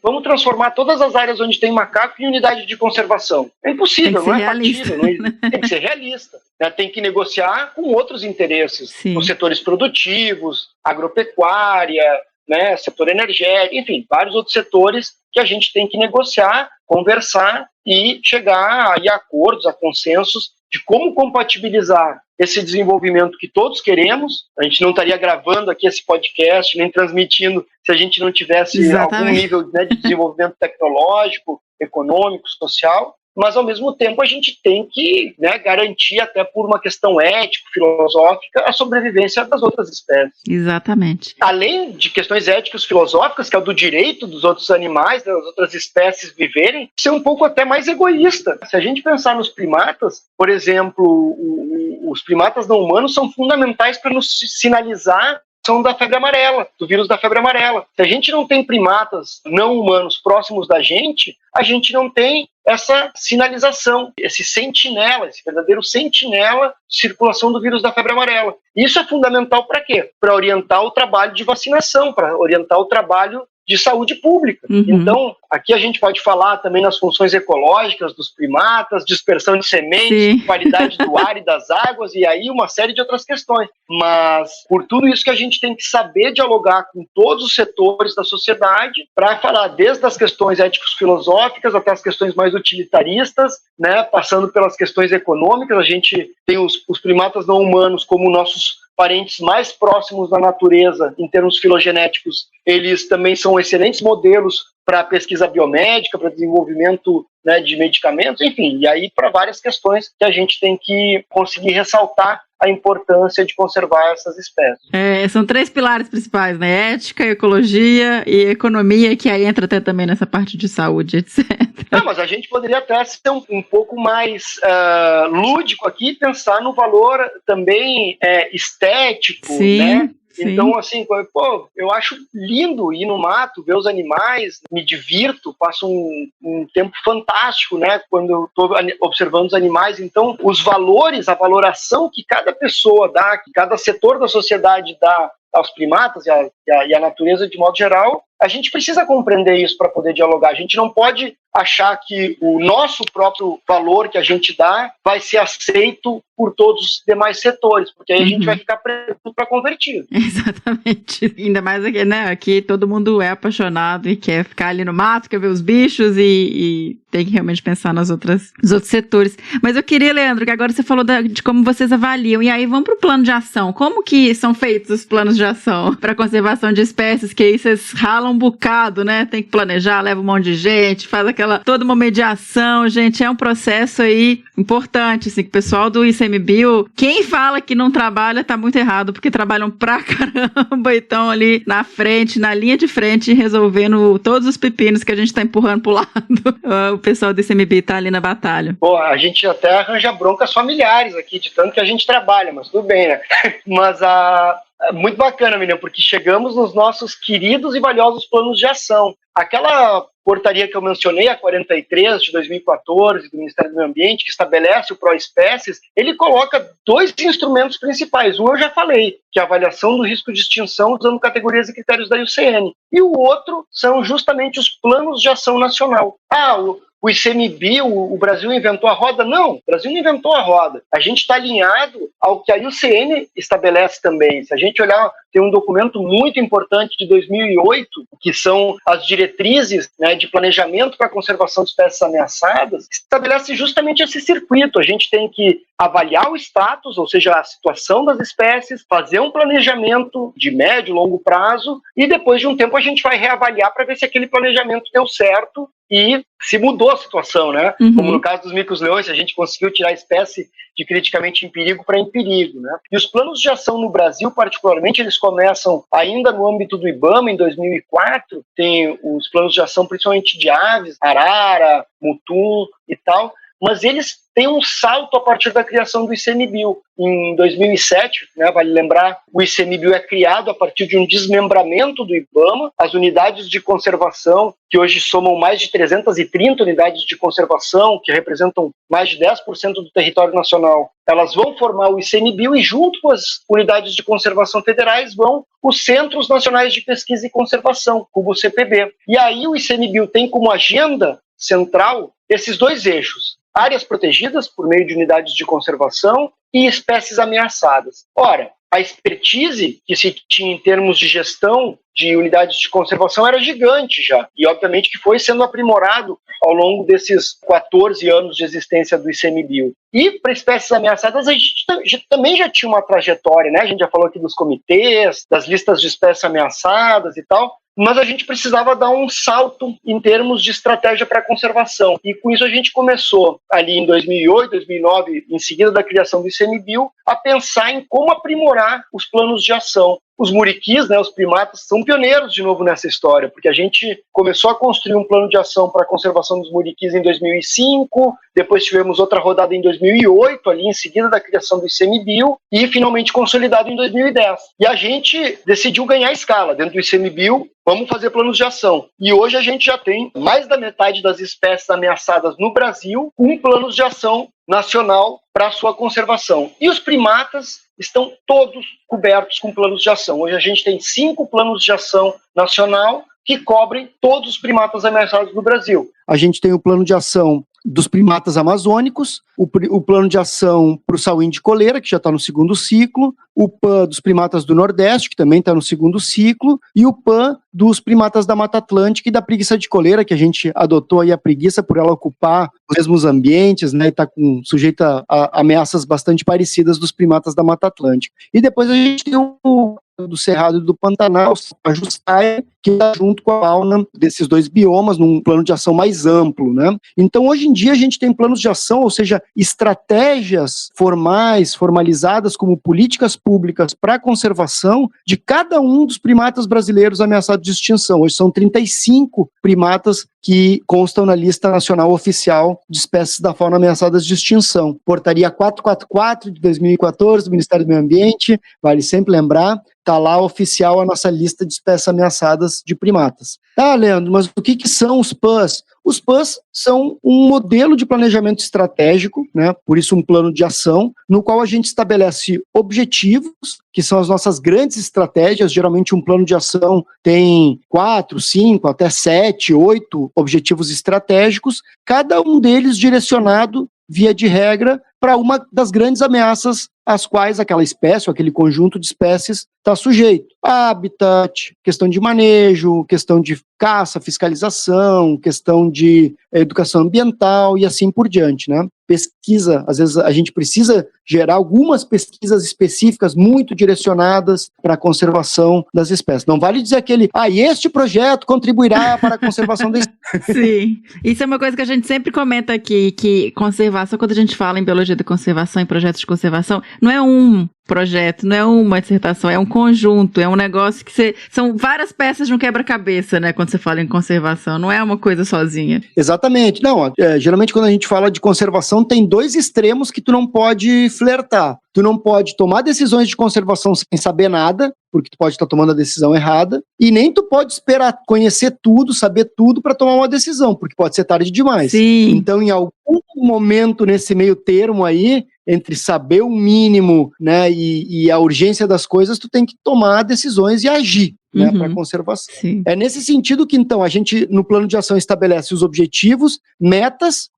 vamos transformar todas as áreas onde tem macaco em unidade de conservação. É impossível, não é factível. Tem que ser realista. Né? Tem que negociar com outros interesses, os setores produtivos, agropecuária, né, setor energético, enfim, vários outros setores que a gente tem que negociar, conversar e chegar a acordos, a consensos de como compatibilizar esse desenvolvimento que todos queremos. A gente não estaria gravando aqui esse podcast, nem transmitindo se a gente não tivesse algum nível, né, de desenvolvimento tecnológico, econômico, social. Mas, ao mesmo tempo, a gente tem que, né, garantir, até por uma questão ético-filosófica, a sobrevivência das outras espécies. Exatamente. Além de questões éticas filosóficas, que é o do direito dos outros animais, das outras espécies viverem, ser um pouco até mais egoísta. Se a gente pensar nos primatas, por exemplo, os primatas não humanos são fundamentais para nos sinalizar da febre amarela, do vírus da febre amarela. Se a gente não tem primatas não humanos próximos da gente, a gente não tem essa sinalização, esse sentinela, esse verdadeiro sentinela de circulação do vírus da febre amarela. Isso é fundamental para quê? Para orientar o trabalho de vacinação, para orientar o trabalho de saúde pública. Então, aqui a gente pode falar também nas funções ecológicas dos primatas, dispersão de sementes, qualidade do ar e das águas, e aí uma série de outras questões. Mas, por tudo isso que a gente tem que saber dialogar com todos os setores da sociedade para falar desde as questões éticos-filosóficas até as questões mais utilitaristas, né, passando pelas questões econômicas. A gente tem os primatas não humanos como nossos parentes mais próximos da natureza em termos filogenéticos. Eles também são excelentes modelos para pesquisa biomédica, para desenvolvimento, né, de medicamentos, enfim, e aí para várias questões que a gente tem que conseguir ressaltar a importância de conservar essas espécies. São 3 pilares principais, né? Ética, ecologia e economia, que aí entra até também nessa parte de saúde, etc. Não, mas a gente poderia até ser um pouco mais lúdico aqui, pensar no valor também estético, sim, né? Sim. Então, assim, eu acho lindo ir no mato, ver os animais, me divirto, passo um tempo fantástico, né, quando eu estou observando os animais. Então, os valores, a valoração que cada pessoa dá, que cada setor da sociedade dá aos primatas e à natureza de modo geral, a gente precisa compreender isso para poder dialogar. A gente não pode achar que o nosso próprio valor que a gente dá vai ser aceito por todos os demais setores, porque aí a gente vai ficar preso para convertido. Exatamente. Ainda mais aqui, né? Aqui todo mundo é apaixonado e quer ficar ali no mato, quer ver os bichos e tem que realmente pensar nos outros setores. Mas eu queria, Leandro, que agora você falou de como vocês avaliam. E aí vamos para o plano de ação. Como que são feitos os planos de ação para conservação de espécies, que aí vocês ralam um bocado, né? Tem que planejar, leva um monte de gente, faz toda uma mediação, gente, é um processo aí importante, assim, que o pessoal do ICMBio, quem fala que não trabalha tá muito errado, porque trabalham pra caramba e estão ali na frente, na linha de frente, resolvendo todos os pepinos que a gente tá empurrando pro lado. O pessoal do ICMBio tá ali na batalha. Pô, a gente até arranja broncas familiares aqui, de tanto que a gente trabalha, mas tudo bem, né? Mas muito bacana, menina, porque chegamos nos nossos queridos e valiosos planos de ação. Aquela portaria que eu mencionei, a 43 de 2014, do Ministério do Meio Ambiente, que estabelece o Proespécies, ele coloca 2 instrumentos principais. Um eu já falei, que é a avaliação do risco de extinção usando categorias e critérios da IUCN. E o outro são justamente os planos de ação nacional. O ICMBio, o Brasil inventou a roda? Não, o Brasil não inventou a roda. A gente está alinhado ao que a IUCN estabelece também. Se a gente olhar, tem um documento muito importante de 2008, que são as diretrizes, né, de planejamento para a conservação de espécies ameaçadas, que estabelece justamente esse circuito. A gente tem que avaliar o status, ou seja, a situação das espécies, fazer um planejamento de médio e longo prazo, e depois de um tempo a gente vai reavaliar para ver se aquele planejamento deu certo e se mudou a situação, né? Como no caso dos micos-leões, se a gente conseguiu tirar a espécie de criticamente em perigo para em perigo, né? E os planos de ação no Brasil, particularmente, eles começam ainda no âmbito do IBAMA, em 2004, tem os planos de ação principalmente de aves, arara, mutum e tal, mas eles têm um salto a partir da criação do ICMBio. Em 2007, né, vale lembrar, o ICMBio é criado a partir de um desmembramento do IBAMA. As unidades de conservação, que hoje somam mais de 330 unidades de conservação, que representam mais de 10% do território nacional, elas vão formar o ICMBio e junto com as unidades de conservação federais vão os Centros Nacionais de Pesquisa e Conservação, o CPB. E aí o ICMBio tem como agenda central esses 2 eixos: áreas protegidas por meio de unidades de conservação e espécies ameaçadas. Ora, a expertise que se tinha em termos de gestão de unidades de conservação era gigante já, e obviamente que foi sendo aprimorado ao longo desses 14 anos de existência do ICMBio. E para espécies ameaçadas a gente também já tinha uma trajetória, né? A gente já falou aqui dos comitês, das listas de espécies ameaçadas e tal, mas a gente precisava dar um salto em termos de estratégia para a conservação. E com isso a gente começou, ali em 2008, 2009, em seguida da criação do ICMBio, a pensar em como aprimorar os planos de ação. os muriquis, né, os primatas, são pioneiros de novo nessa história, porque a gente começou a construir um plano de ação para a conservação dos muriquis em 2005, depois tivemos outra rodada em 2008, ali em seguida da criação do ICMBio, e finalmente consolidado em 2010. E a gente decidiu ganhar escala dentro do ICMBio, vamos fazer planos de ação. E hoje a gente já tem mais da metade das espécies ameaçadas no Brasil com planos de ação nacional para sua conservação. E os primatas estão todos cobertos com planos de ação. Hoje a gente tem 5 planos de ação nacional que cobrem todos os primatas ameaçados no Brasil. A gente tem o plano de ação dos primatas amazônicos, o plano de ação para o sauim de coleira, que já está no segundo ciclo, o PAN dos primatas do Nordeste, que também está no segundo ciclo, e o PAN dos primatas da Mata Atlântica e da preguiça de coleira, que a gente adotou aí a preguiça por ela ocupar os mesmos ambientes, né, e está sujeita a ameaças bastante parecidas dos primatas da Mata Atlântica. E depois a gente tem o do Cerrado e do Pantanal, a Justaia, que está junto com a fauna desses 2 biomas num plano de ação mais amplo, né? Então, hoje em dia, a gente tem planos de ação, ou seja, estratégias formais, formalizadas como políticas públicas para a conservação de cada um dos primatas brasileiros ameaçados de extinção. Hoje são 35 primatas que constam na lista nacional oficial de espécies da fauna ameaçadas de extinção. Portaria 444 de 2014 do Ministério do Meio Ambiente, vale sempre lembrar, está lá oficial a nossa lista de espécies ameaçadas de primatas. Tá, Leandro, mas o que são os PANs? Os PANs são um modelo de planejamento estratégico, né? Por isso um plano de ação, no qual a gente estabelece objetivos, que são as nossas grandes estratégias. Geralmente um plano de ação tem 4, 5, até 7, 8 objetivos estratégicos, cada um deles direcionado, via de regra, para uma das grandes ameaças às quais aquela espécie ou aquele conjunto de espécies está sujeito. Habitat, questão de manejo, questão de caça, fiscalização, questão de educação ambiental e assim por diante, né? Pesquisa, às vezes a gente precisa gerar algumas pesquisas específicas muito direcionadas para a conservação das espécies. Não vale dizer este projeto contribuirá para a conservação da espécie. Sim, isso é uma coisa que a gente sempre comenta aqui, que conservação, quando a gente fala em biologia da conservação, em projetos de conservação, não é um projeto, não é uma dissertação, é um conjunto, é um negócio que são várias peças de um quebra-cabeça, né, quando você fala em conservação, não é uma coisa sozinha. Exatamente, não, geralmente quando a gente fala de conservação tem 2 extremos que tu não pode flertar. Tu não pode tomar decisões de conservação sem saber nada, porque tu pode estar tomando a decisão errada, e nem tu pode esperar conhecer tudo, saber tudo para tomar uma decisão, porque pode ser tarde demais. Sim. Então, em algum momento nesse meio termo aí, entre saber o mínimo, né, e a urgência das coisas, tu tem que tomar decisões e agir, né, para a conservação. Sim. É nesse sentido que, então, a gente, no plano de ação, estabelece os objetivos, metas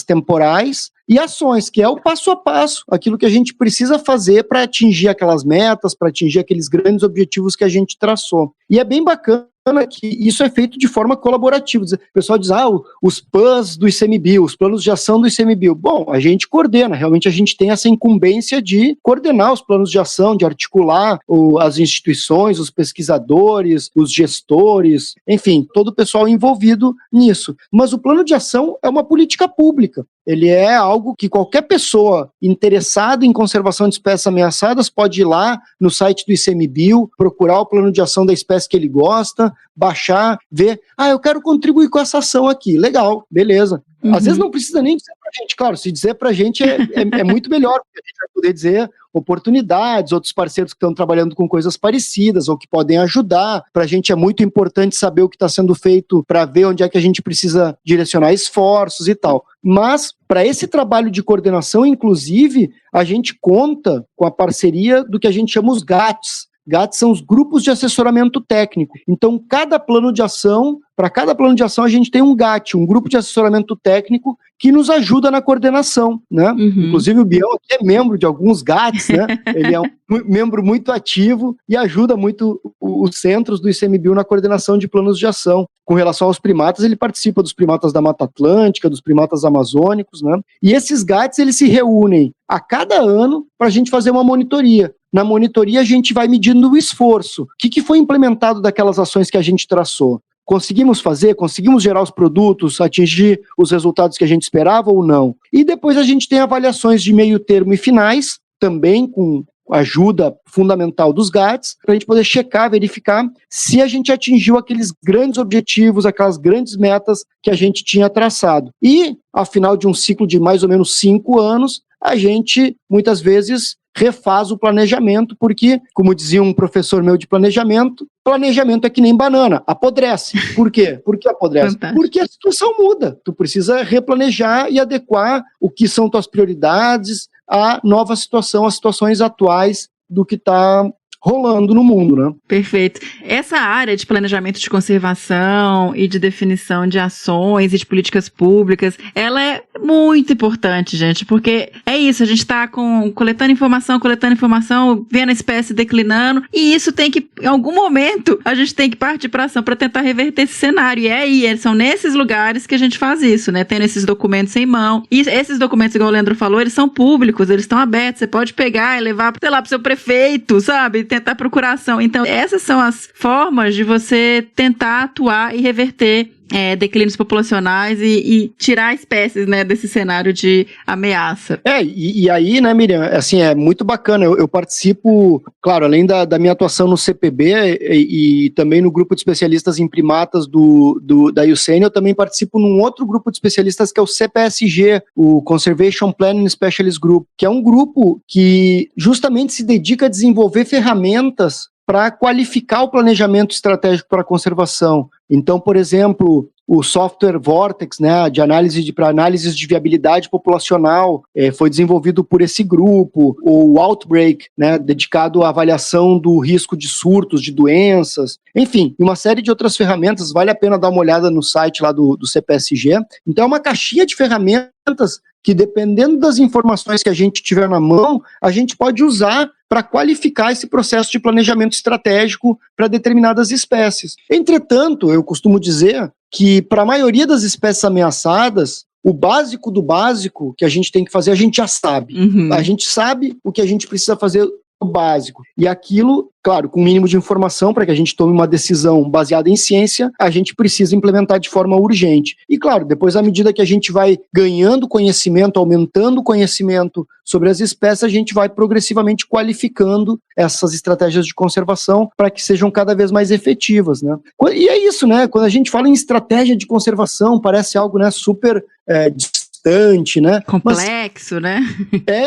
temporais e ações, que é o passo a passo, aquilo que a gente precisa fazer para atingir aquelas metas, para atingir aqueles grandes objetivos que a gente traçou. E é bem bacana que isso é feito de forma colaborativa. O pessoal diz, os PANs do ICMBio, os planos de ação do ICMBio. Bom, a gente coordena, realmente a gente tem essa incumbência de coordenar os planos de ação, de articular as instituições, os pesquisadores, os gestores, enfim, todo o pessoal envolvido nisso. Mas o plano de ação é uma política pública. Ele é algo que qualquer pessoa interessada em conservação de espécies ameaçadas pode ir lá no site do ICMBio, procurar o plano de ação da espécie que ele gosta, baixar, ver, eu quero contribuir com essa ação aqui. Legal, beleza. Às vezes não precisa nem dizer pra gente, claro, se dizer pra gente é muito melhor, porque a gente vai poder dizer oportunidades, outros parceiros que estão trabalhando com coisas parecidas ou que podem ajudar. Pra gente é muito importante saber o que está sendo feito para ver onde é que a gente precisa direcionar esforços e tal. Mas, para esse trabalho de coordenação, inclusive, a gente conta com a parceria do que a gente chama os GATs. GATs são os grupos de assessoramento técnico. Então, para cada plano de ação, a gente tem um GAT, um grupo de assessoramento técnico, que nos ajuda na coordenação, né? Inclusive o Bião aqui é membro de alguns GATs, né? Ele é um membro muito ativo e ajuda muito os centros do ICMBio na coordenação de planos de ação. Com relação aos primatas, ele participa dos primatas da Mata Atlântica, dos primatas amazônicos, né? E esses GATs, eles se reúnem a cada ano para a gente fazer uma monitoria. Na monitoria, a gente vai medindo o esforço. O que foi implementado daquelas ações que a gente traçou? Conseguimos fazer? Conseguimos gerar os produtos, atingir os resultados que a gente esperava ou não? E depois a gente tem avaliações de meio termo e finais, também com ajuda fundamental dos GATs, para a gente poder checar, verificar se a gente atingiu aqueles grandes objetivos, aquelas grandes metas que a gente tinha traçado. E, ao final de um ciclo de mais ou menos 5 anos, a gente, muitas vezes, refaz o planejamento, porque, como dizia um professor meu de planejamento é que nem banana, apodrece. Por quê? Por que apodrece? Fantástico. Porque a situação muda. Tu precisa replanejar e adequar o que são tuas prioridades à nova situação, às situações atuais do que está rolando no mundo, né? Perfeito. Essa área de planejamento de conservação e de definição de ações e de políticas públicas, ela é muito importante, gente, porque é isso, a gente está coletando informação, vendo a espécie declinando, e isso tem que, em algum momento, a gente tem que partir para ação para tentar reverter esse cenário, e aí, são nesses lugares que a gente faz isso, né? Tendo esses documentos em mão, e esses documentos, igual o Leandro falou, eles são públicos, eles estão abertos, você pode pegar e levar, sei lá, pro seu prefeito, sabe? Tentar procuração. Então, essas são as formas de você tentar atuar e reverter declínios populacionais e tirar espécies, né, desse cenário de ameaça. E aí, né, Miriam, assim, é muito bacana, eu participo, claro, além da minha atuação no CPB e também no grupo de especialistas em primatas da IUCN, eu também participo num outro grupo de especialistas que é o CPSG, o Conservation Planning Specialist Group, que é um grupo que justamente se dedica a desenvolver ferramentas para qualificar o planejamento estratégico para a conservação. Então, por exemplo, o software Vortex, né, para análises de viabilidade populacional, foi desenvolvido por esse grupo. O Outbreak, né, dedicado à avaliação do risco de surtos, de doenças, enfim, uma série de outras ferramentas. Vale a pena dar uma olhada no site lá do CPSG. Então, é uma caixinha de ferramentas que, dependendo das informações que a gente tiver na mão, a gente pode usar para qualificar esse processo de planejamento estratégico para determinadas espécies. Entretanto, eu costumo dizer que para a maioria das espécies ameaçadas, o básico do básico que a gente tem que fazer, a gente já sabe. Uhum. A gente sabe o que a gente precisa fazer o básico. E aquilo, claro, com o mínimo de informação para que a gente tome uma decisão baseada em ciência, a gente precisa implementar de forma urgente. E claro, depois, à medida que a gente vai ganhando conhecimento, aumentando o conhecimento sobre as espécies, a gente vai progressivamente qualificando essas estratégias de conservação para que sejam cada vez mais efetivas, né? E é isso, né? Quando a gente fala em estratégia de conservação, parece algo, né, super distante, né? Complexo, né?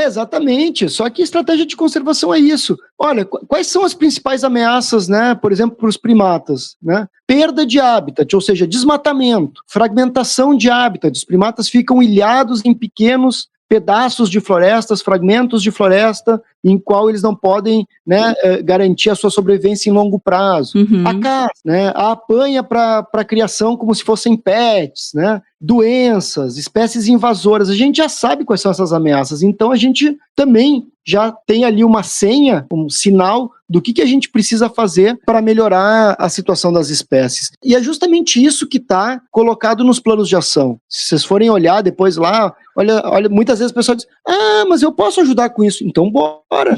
Exatamente. Só que estratégia de conservação é isso. Olha, quais são as principais ameaças, né? Por exemplo, para os primatas, né? Perda de hábitat, ou seja, desmatamento, fragmentação de hábitat. Os primatas ficam ilhados em pequenos pedaços de florestas, fragmentos de floresta, em qual eles não podem, né, garantir a sua sobrevivência em longo prazo. Uhum. A caça, né, a apanha para a criação como se fossem pets, né, doenças, espécies invasoras. A gente já sabe quais são essas ameaças, então a gente também já tem ali uma senha, um sinal do que a gente precisa fazer para melhorar a situação das espécies. E é justamente isso que está colocado nos planos de ação. Se vocês forem olhar depois lá, olha, muitas vezes o pessoal diz, mas eu posso ajudar com isso. Então bora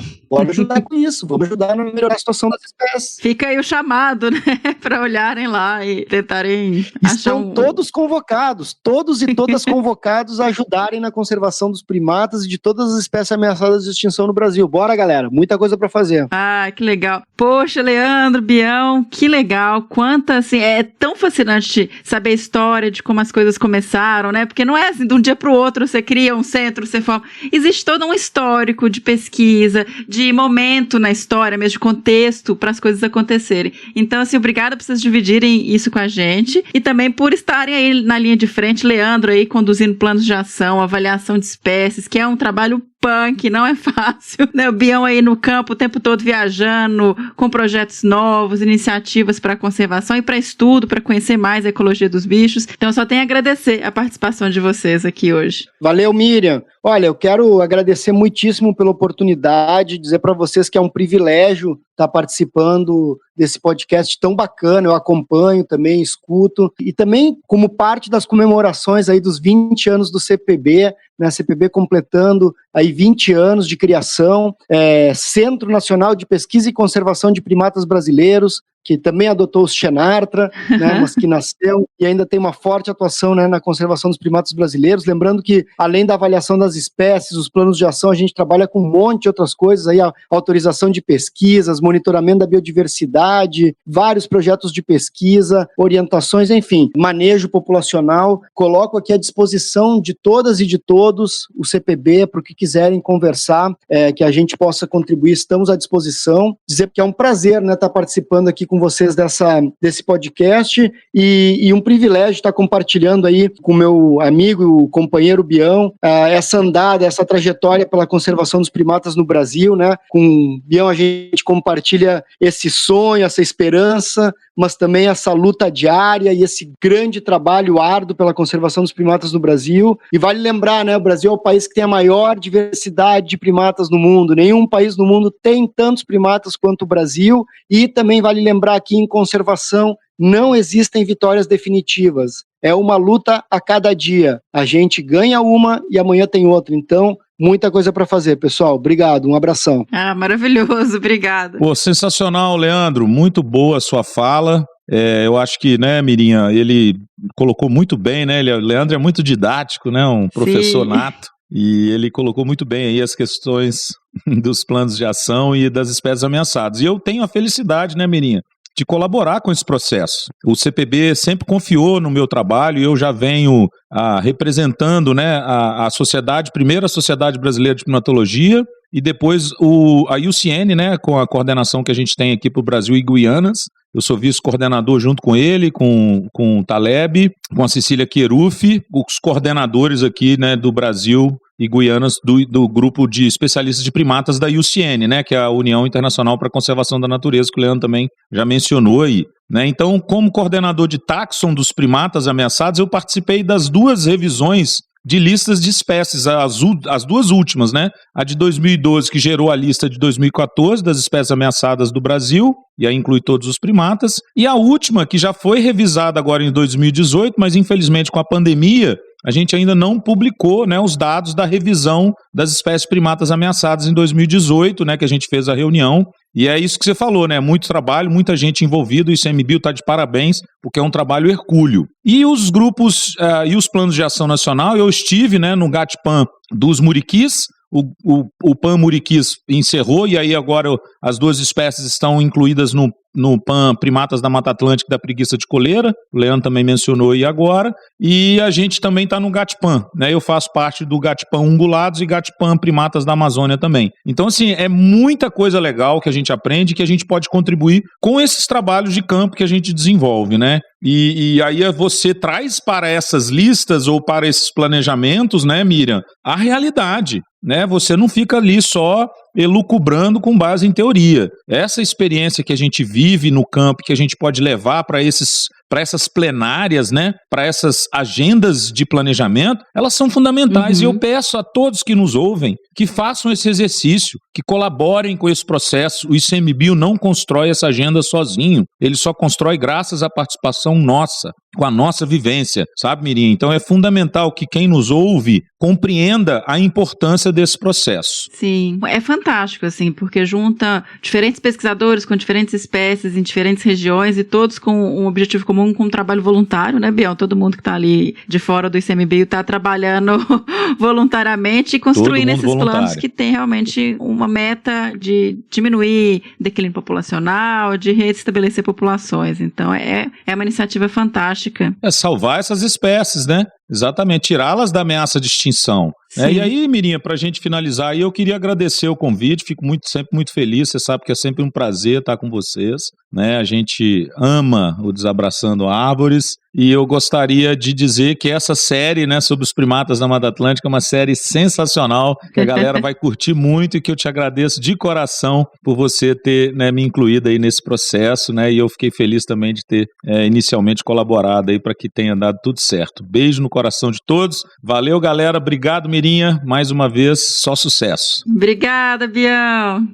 ajudar com isso, vamos ajudar a melhorar a situação das espécies. Fica aí o chamado, né, para olharem lá e tentarem Estão todos convocados, todos e todas convocados a ajudarem na conservação dos primatas e de todas as espécies ameaçadas de extinção no Brasil. Bora, galera, muita coisa para fazer. Que legal. Poxa, Leandro, Bião, que legal. Quanta, assim, é tão fascinante saber a história de como as coisas começaram, né? Porque não é assim, de um dia para o outro você cria um centro, você forma. Existe todo um histórico de pesquisa, de momento na história, mesmo de contexto para as coisas acontecerem. Então, assim, obrigada por vocês dividirem isso com a gente e também por estarem aí na linha de frente, Leandro aí conduzindo planos de ação, avaliação de espécies, que é um trabalho punk, não é fácil, né? O Bião aí no campo o tempo todo viajando, com projetos novos, iniciativas para conservação e para estudo, para conhecer mais a ecologia dos bichos. Então, só tenho a agradecer a participação de vocês aqui hoje. Valeu, Miriam. Olha, eu quero agradecer muitíssimo pela oportunidade, dizer para vocês que é um privilégio estar participando desse podcast tão bacana. Eu acompanho também, escuto, e também como parte das comemorações aí dos 20 anos do CPB, né, CPB completando aí 20 anos de criação, Centro Nacional de Pesquisa e Conservação de Primatas Brasileiros, que também adotou o Xenartra, né, mas que nasceu e ainda tem uma forte atuação, né, na conservação dos primatas brasileiros. Lembrando que, além da avaliação das espécies, os planos de ação, a gente trabalha com um monte de outras coisas, aí a autorização de pesquisas, monitoramento da biodiversidade, vários projetos de pesquisa, orientações, enfim, manejo populacional. Coloco aqui à disposição de todas e de todos o CPB para o que quiserem conversar, que a gente possa contribuir, estamos à disposição. Dizer que é um prazer, né, estar participando aqui com vocês desse podcast e um privilégio estar compartilhando aí com meu amigo, o companheiro Bião, essa andada, essa trajetória pela conservação dos primatas no Brasil, né? Com o Bião a gente compartilha esse sonho, essa esperança, mas também essa luta diária e esse grande trabalho árduo pela conservação dos primatas no Brasil. E vale lembrar, né, o Brasil é o país que tem a maior diversidade de primatas no mundo. Nenhum país no mundo tem tantos primatas quanto o Brasil. E também vale lembrar que em conservação não existem vitórias definitivas. É uma luta a cada dia. A gente ganha uma e amanhã tem outra. Então, muita coisa para fazer, pessoal. Obrigado, um abração. Maravilhoso, obrigada. Pô, sensacional, Leandro. Muito boa a sua fala. Eu acho que, né, Mirinha, ele colocou muito bem, né? O Leandro é muito didático, né? Um professor nato. E ele colocou muito bem aí as questões dos planos de ação e das espécies ameaçadas. E eu tenho a felicidade, né, Mirinha, de colaborar com esse processo. O CPB sempre confiou no meu trabalho e eu já venho representando, né, a sociedade, primeiro a Sociedade Brasileira de Primatologia e depois a IUCN, né, com a coordenação que a gente tem aqui para o Brasil e Guianas. Eu sou vice-coordenador junto com ele, com o Taleb, com a Cecília Queruf, os coordenadores aqui, né, do Brasil e Guianas do grupo de especialistas de primatas da IUCN, né, que é a União Internacional para a Conservação da Natureza, que o Leandro também já mencionou aí. Né? Então, como coordenador de táxon dos primatas ameaçados, eu participei das 2 revisões de listas de espécies, as 2 últimas, né? A de 2012, que gerou a lista de 2014 das espécies ameaçadas do Brasil, e aí inclui todos os primatas, e a última, que já foi revisada agora em 2018, mas infelizmente com a pandemia, a gente ainda não publicou, né, os dados da revisão das espécies primatas ameaçadas em 2018, né, que a gente fez a reunião. E é isso que você falou, né? Muito trabalho, muita gente envolvida, o ICMBio está de parabéns, porque é um trabalho hercúleo. E os grupos e os planos de ação nacional, eu estive, né, no GATPAN dos muriquis, o PAN muriquis encerrou, e aí agora as 2 espécies estão incluídas no PAN primatas da Mata Atlântica da preguiça de coleira, o Leandro também mencionou aí agora, e a gente também está no GATPAN, né? Eu faço parte do GATPAN ungulados e GATPAN primatas da Amazônia também. Então, assim, é muita coisa legal que a gente aprende, que a gente pode contribuir com esses trabalhos de campo que a gente desenvolve, né? E aí você traz para essas listas ou para esses planejamentos, né, Miriam, a realidade, né? Você não fica ali só elucubrando com base em teoria. Essa experiência que a gente vive no campo, que a gente pode levar para essas plenárias, né, para essas agendas de planejamento, elas são fundamentais. E eu peço a todos que nos ouvem que façam esse exercício, que colaborem com esse processo. O ICMBio não constrói essa agenda sozinho, ele só constrói graças à participação nossa, com a nossa vivência, sabe, Mirinha? Então é fundamental que quem nos ouve compreenda a importância desse processo. Sim, é fantástico, assim, porque junta diferentes pesquisadores com diferentes espécies em diferentes regiões e todos com um objetivo comum, com um trabalho voluntário, né, Biel? Todo mundo que está ali de fora do ICMBio está trabalhando voluntariamente e construindo esses planos que tem realmente uma meta de diminuir declínio populacional, de restabelecer populações. Então é uma iniciativa fantástica. É salvar essas espécies, né? Exatamente, tirá-las da ameaça de extinção. E aí, Mirinha, para a gente finalizar, eu queria agradecer o convite, fico sempre muito feliz, você sabe que é sempre um prazer estar com vocês, né? A gente ama o Desabraçando Árvores e eu gostaria de dizer que essa série, né, sobre os primatas da Mata Atlântica é uma série sensacional, que a galera vai curtir muito e que eu te agradeço de coração por você ter, né, me incluído aí nesse processo, né? E eu fiquei feliz também de ter inicialmente colaborado aí para que tenha dado tudo certo. Beijo no coração de todos. Valeu, galera. Obrigado, Mirinha. Mais uma vez, só sucesso. Obrigada, Bião.